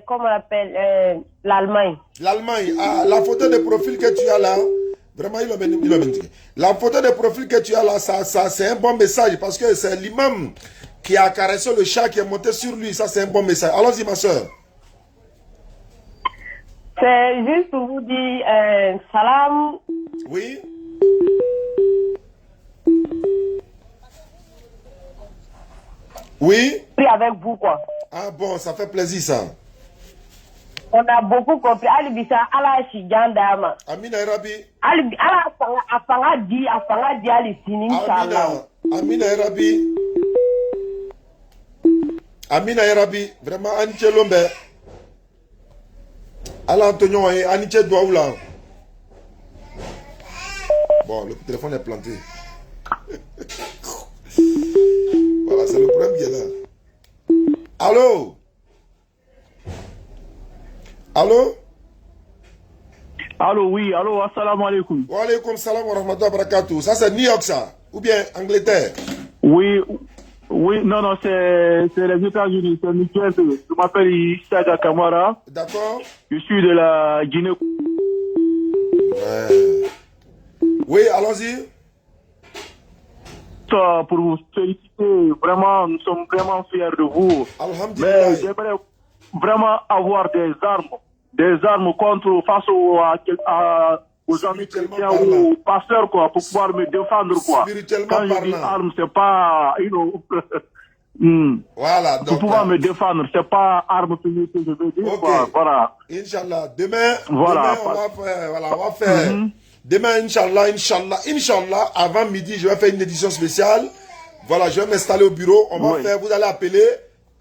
Speaker 8: comment on l'appelle, l'Allemagne.
Speaker 2: L'Allemagne. Ah, la photo de profil que tu as là, vraiment, il a dit. La photo de profil que tu as là, ça c'est un bon message parce que c'est l'imam qui a caressé le chat qui est monté sur lui. Ça, c'est un bon message. Allons-y, ma soeur.
Speaker 8: C'est juste pour vous dire, salam.
Speaker 2: Oui. Oui.
Speaker 8: Pris avec vous, quoi.
Speaker 2: Ah bon, ça fait plaisir, ça.
Speaker 8: On a beaucoup compris. Alibisa, ala shigandama.
Speaker 2: Amina Erabi.
Speaker 8: Ala afanga di alisini, inshallah.
Speaker 2: Amina Erabi. Amina Erabi. Vraiment, Aniche Lombe. Ala Antonio, Aniche Douaoula. Bon, le téléphone est planté. Voilà, c'est le problème qui est là. Allô? Allô?
Speaker 5: Allô, oui, allô, assalamu alaikum.
Speaker 2: Wa alaykoum salam wa rahmatullahi wa barakatuh. Ça, c'est New York, ça? Ou bien Angleterre?
Speaker 5: Oui, oui, non, c'est les États-Unis, c'est New Jersey. Je m'appelle Issaga Kamara.
Speaker 2: D'accord.
Speaker 5: Je suis de la Guinée.
Speaker 2: Ouais. Oui, allons-y.
Speaker 5: Pour vous féliciter, vraiment, nous sommes vraiment fiers de vous.
Speaker 2: Alhamdulillah.
Speaker 5: Mais j'aimerais vraiment avoir des armes face aux amis chrétiens ou aux pasteurs, quoi, pour pouvoir me défendre, quoi. Quand je dis armes, c'est pas,
Speaker 2: Voilà.
Speaker 5: Donc, pour pouvoir me défendre, c'est pas arme finie que je veux dire, quoi. Voilà.
Speaker 2: Inch'Allah. Demain,
Speaker 5: voilà.
Speaker 2: On va faire. Demain, Inch'Allah, avant midi, je vais faire une édition spéciale. Voilà, je vais m'installer au bureau. On va faire, vous allez appeler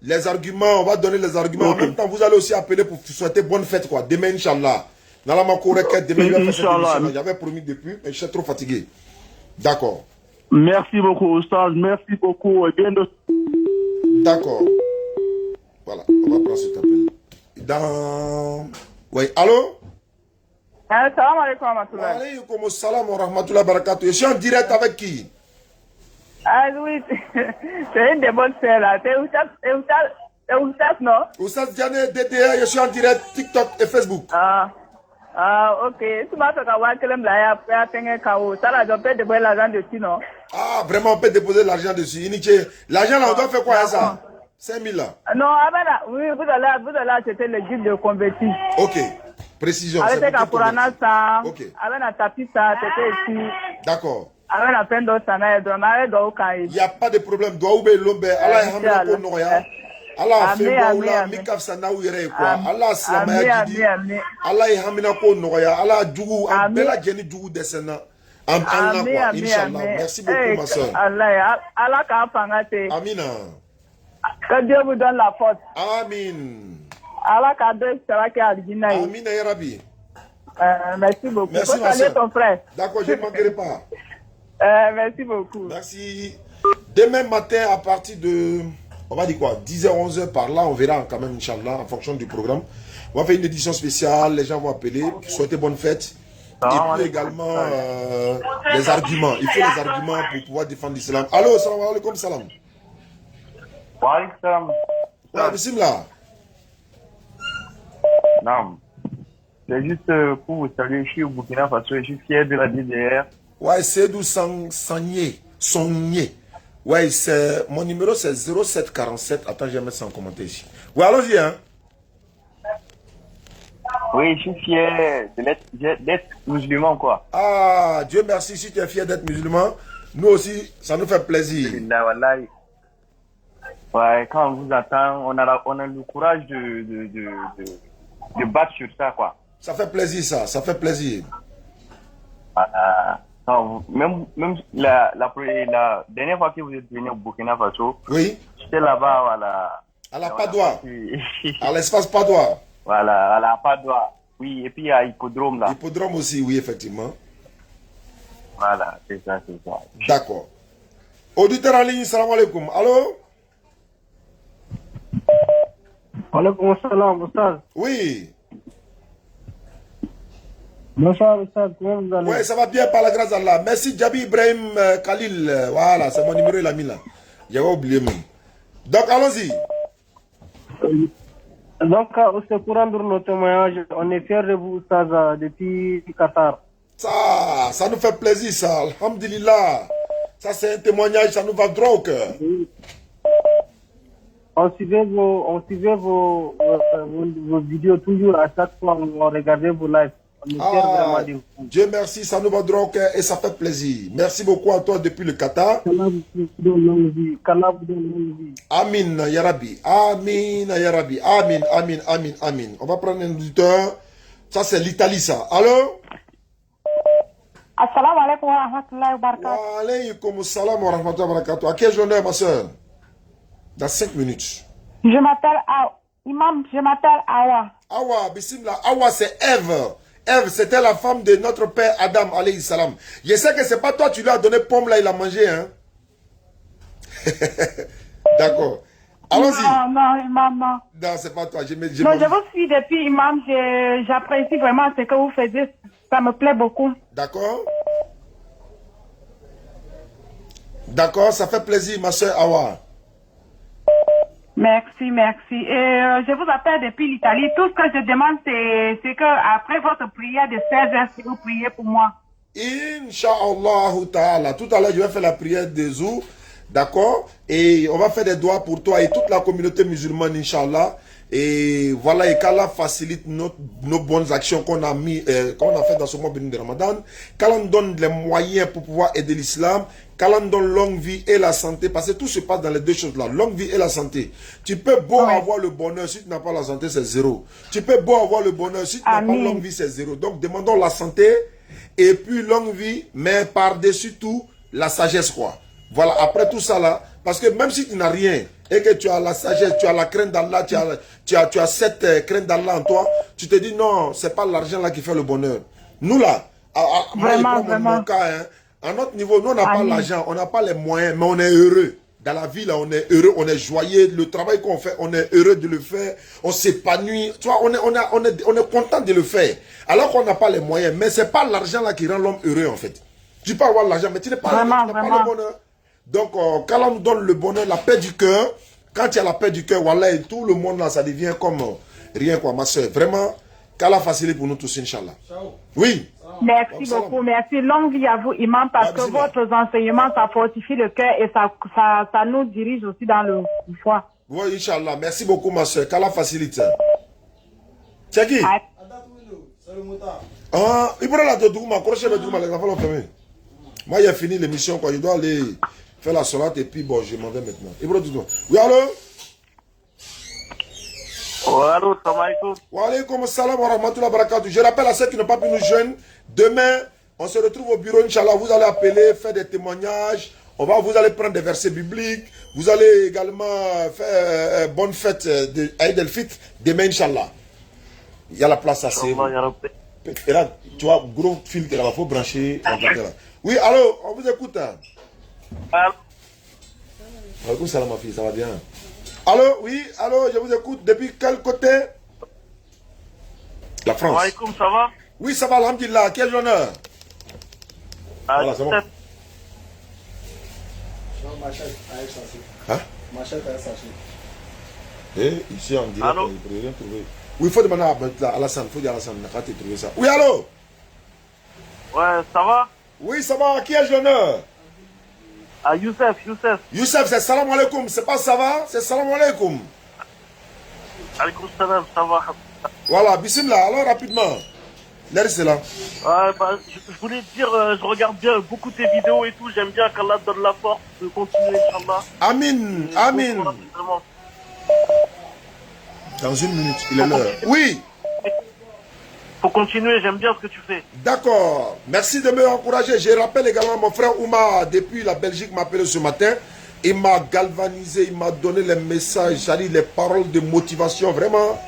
Speaker 2: les arguments, on va donner les arguments. En même temps, vous allez aussi appeler pour souhaiter bonne fête, quoi. Demain, Inch'Allah. Demain, je vais faire cette édition. J'avais promis depuis, mais je suis trop fatigué. D'accord.
Speaker 5: Merci beaucoup, Oustaz. Merci beaucoup.
Speaker 2: D'accord. Voilà, on va prendre cet appel. Oui, allô?
Speaker 7: Salam alaikum wa rahmatullah.
Speaker 2: Wa alaykoum salam wa rahmatullah wa barakatuh. Je suis en direct avec qui?
Speaker 7: Ah oui, c'est une des bonnes sœurs là. C'est Oustaz, non?
Speaker 2: Oustaz Diané, DDR, je suis en direct TikTok et Facebook.
Speaker 7: Ah,
Speaker 9: Ah, ok. Tu m'as fait avoir que l'homme là, après, à peine un chaos. Ça, là, je peux déposer l'argent dessus, non?
Speaker 2: Ah, vraiment, on peut déposer l'argent dessus. L'argent, là, on doit faire quoi à ça? 5 000 là?
Speaker 9: Non, ah ben là, oui, vous allez acheter le guide de converti.
Speaker 2: Ok. Précision.
Speaker 9: Avec la Corana, ça.
Speaker 2: Ok.
Speaker 9: Avec la tapis, ça, c'était ici.
Speaker 2: D'accord.
Speaker 9: Avec la peine d'eau, ça n'a pas
Speaker 2: il n'y a pas de problème. Doit oubé l'ombe. Allah est hamna ko noya. Allah a fait baoula. Mikaf sana ou yere quoi. Allah slamaya didi. Allah est hamna ko noya. Allah djougou. Bella jeni djougou descena. Allah quoi. Inch'Allah. Merci beaucoup ma soeur.
Speaker 9: Allah ka fangate.
Speaker 2: Amina.
Speaker 9: Que Dieu vous donne la force.
Speaker 2: Amin.
Speaker 9: Allah ka donne ça qui a
Speaker 2: Amina ya Rabbi.
Speaker 9: Merci beaucoup.
Speaker 2: Merci ma soeur.
Speaker 9: Ton frère.
Speaker 2: D'accord, je ne manquerai pas.
Speaker 9: Merci beaucoup.
Speaker 2: Merci. Demain matin, à partir de, on va dire quoi, 10h, 11h par là, on verra quand même, Inch'Allah, en fonction du programme. On va faire une édition spéciale, les gens vont appeler, souhaiter bonne fête. Et puis également, les arguments. Il faut les arguments pour pouvoir défendre l'islam. Allô, salam alaikum, salam.
Speaker 10: Wa alaikum salam.
Speaker 2: Ouais, bismillah.
Speaker 10: Non. C'est juste pour vous saluer, je suis au Burkina Faso, je suis fier de la DDR.
Speaker 2: Ouais, c'est d'où Sangné. Ouais, mon numéro c'est 0747. Attends, je vais mettre ça en commentaire ici. Ouais, allons-y, hein.
Speaker 10: Oui, je suis fier d'être musulman, quoi.
Speaker 2: Ah, Dieu merci, si tu es fier d'être musulman, nous aussi, ça nous fait plaisir.
Speaker 10: Ouais, quand on vous attend, on a le courage de battre sur ça, quoi.
Speaker 2: Ça fait plaisir, ça fait plaisir.
Speaker 10: Non, même la dernière fois que vous êtes venu au Burkina Faso,
Speaker 2: oui,
Speaker 10: j'étais là-bas
Speaker 2: à la Padoua, à l'espace Padoua.
Speaker 10: Voilà, à la Padoua. Oui, et puis à Hippodrome là.
Speaker 2: Hippodrome aussi, oui, effectivement.
Speaker 10: Voilà, c'est ça.
Speaker 2: D'accord. Auditeur en ligne, salam alaikum. Allô?
Speaker 11: Alaikum salam, Oustaz.
Speaker 2: Oui.
Speaker 11: Bonsoir, Oustaz, comment vous allez?
Speaker 2: Oui, ça va bien par la grâce d'Allah. Merci, Djabi Ibrahim Khalil. Voilà, c'est mon numéro, il a mis là. J'avais oublié même. Donc, allons-y.
Speaker 11: Donc, pour rendre nos témoignages, on est fiers de vous, Oustaz, depuis Qatar.
Speaker 2: Ça nous fait plaisir, ça. Alhamdulillah. Ça, c'est un témoignage, ça nous va droit au cœur.
Speaker 11: Oui. On suivait vos vidéos toujours, à chaque fois, on regardait vos lives.
Speaker 2: Dieu merci, ça nous va droit au cœur et ça fait plaisir. Merci beaucoup à toi depuis le Qatar. Amin, ya Rabbi. Amin, ya Rabbi. Amin, amin, amin, amin. On va prendre un auditeur. Ça, c'est l'Italie, ça. Allô?
Speaker 12: Assalamu alaikum wa rahmatullahi wa barakatuh.
Speaker 2: Wa alaykum assalam wa rahmatullahi wa barakatuh. À quel journée, ma soeur? Dans 5 minutes.
Speaker 12: Je m'appelle Imam, je m'appelle Awa.
Speaker 2: Awa, bismillah. Awa, c'est Ève. Ève, c'était la femme de notre père Adam, alayhi salam. Je sais que c'est pas toi, tu lui as donné pomme là, il a mangé, hein. D'accord. Allons-y.
Speaker 12: Non, Imam, non.
Speaker 2: Non, c'est pas toi.
Speaker 12: Non, je vous suis depuis, Imam. J'apprécie vraiment ce que vous faites. Ça me plaît beaucoup.
Speaker 2: D'accord. D'accord, ça fait plaisir, ma soeur Awa.
Speaker 12: Merci, merci. Et je vous appelle depuis l'Italie. Tout ce que je demande, c'est que après votre prière de 16h, si vous priez pour moi.
Speaker 2: Inch'Allah ta'ala. Tout à l'heure, je vais faire la prière des Zou. D'accord? Et on va faire des doigts pour toi et toute la communauté musulmane, Inch'Allah. Et voilà, et qu'Allah facilite nos bonnes actions qu'on a fait dans ce mois béni de Ramadan. Qu'Allah nous donne les moyens pour pouvoir aider l'islam. Qu'Allah nous donne longue vie et la santé. Parce que tout se passe dans les deux choses-là. Longue vie et la santé. Tu peux beau avoir le bonheur, si tu n'as pas la santé, c'est zéro. Tu peux beau avoir le bonheur, si tu n'as pas longue vie, c'est zéro. Donc demandons la santé et puis longue vie, mais par-dessus tout, la sagesse, quoi. Voilà, après tout ça là, parce que même si tu n'as rien, et que tu as la sagesse, tu as la crainte d'Allah, tu as cette crainte d'Allah en toi, tu te dis non, c'est pas l'argent là qui fait le bonheur. Nous là,
Speaker 12: vraiment,
Speaker 2: mon cas, hein, à notre niveau, nous on n'a pas l'argent, on n'a pas les moyens, mais on est heureux. Dans la vie là, on est heureux, on est joyeux, le travail qu'on fait, on est heureux de le faire, on s'épanouit, tu vois, on est content de le faire. Alors qu'on n'a pas les moyens, mais c'est pas l'argent là qui rend l'homme heureux en fait. Tu peux avoir l'argent, mais tu n'as pas le bonheur. Donc, quand on nous donne le bonheur, la paix du cœur, quand il y a la paix du cœur, voilà, et tout le monde là, ça devient comme rien quoi, ma soeur. Vraiment, qu'Allah facilite pour nous tous, Inch'Allah. Oui.
Speaker 12: Merci beaucoup, merci. Longue vie à vous, imam, parce que votre enseignement, ça fortifie le cœur et ça nous dirige aussi dans le foi.
Speaker 2: Oui, Inch'Allah. Merci beaucoup, ma soeur. Qu'Allah facilite. C'est qui? Ah, il prend la dodouma, crochet le dodouma, les enfants l'ont fermé. Moi, il a fini l'émission, quoi. Je dois aller faire la salade et puis bon, je m'en vais maintenant. Il prend dodouma. Oui, allô?
Speaker 10: Allô, salam alaikum.
Speaker 2: Wa alaikum salam wa rahmatullahi wa barakatuh. Je rappelle à ceux qui n'ont pas pu nous joindre, demain, on se retrouve au bureau, Inch'Allah. Vous allez appeler, faire des témoignages. Vous allez prendre des versets bibliques. Vous allez également faire bonne fête de Aïd el-Fitr demain, Inch'Allah. Il y a la place assez. Et là, tu vois, gros fil que là, il faut brancher. Oui, allô, on vous écoute. Allô, salam ma fille, ça va bien? Allô, oui, allô, je vous écoute. Depuis quel côté? La France.
Speaker 10: Alaikum, ça va?
Speaker 2: Oui, ça va, alhamdulillah. Quel honneur? Voilà, c'est bon. Hein? Et ici, on dirait qu'il ne peut rien trouver. Oui, il faut demander à Alassane. Il faut dire à Alassane, n'a pas trouvé ça. Oui, allô?
Speaker 10: Ouais, ça va?
Speaker 2: Oui, ça va. Qui ai-je l'honneur?
Speaker 10: Ah, Youssef.
Speaker 2: Youssef, c'est salam alaikum. C'est pas ça va? C'est salam alaikum.
Speaker 10: Alaikum salam, ça va.
Speaker 2: Voilà, bismillah. Alors, rapidement. L'air, c'est là.
Speaker 10: Je voulais te dire, je regarde bien beaucoup tes vidéos et tout. J'aime bien qu'Allah donne la force de continuer, Inch'Allah.
Speaker 2: Amin, amin. Dans une minute, il est l'heure. Oui.
Speaker 10: Faut continuer, j'aime bien ce que tu fais.
Speaker 2: D'accord. Merci de me encourager. Je rappelle également mon frère Ouma, depuis la Belgique, m'a appelé ce matin. Il m'a galvanisé, il m'a donné les messages, c'est-à-dire les paroles de motivation. Vraiment,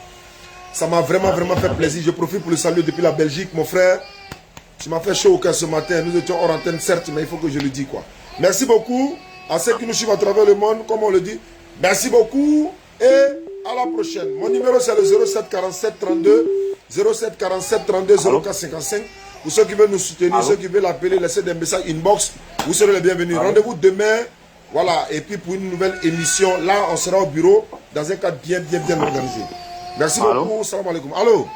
Speaker 2: ça m'a vraiment fait plaisir. Je profite pour le saluer depuis la Belgique, mon frère. Tu m'as fait chaud au cœur ce matin. Nous étions hors antenne, certes, mais il faut que je le dise, quoi. Merci beaucoup à ceux qui nous suivent à travers le monde, comme on le dit. Merci beaucoup et à la prochaine. Mon numéro, c'est le 07 47 32 07 47 32 04 55. Pour ceux qui veulent nous soutenir, ceux qui veulent appeler, laisser des messages inbox, vous serez les bienvenus. Rendez-vous demain. Voilà. Et puis pour une nouvelle émission, là, on sera au bureau dans un cadre bien organisé. Merci beaucoup. Salam alaikum. Allô?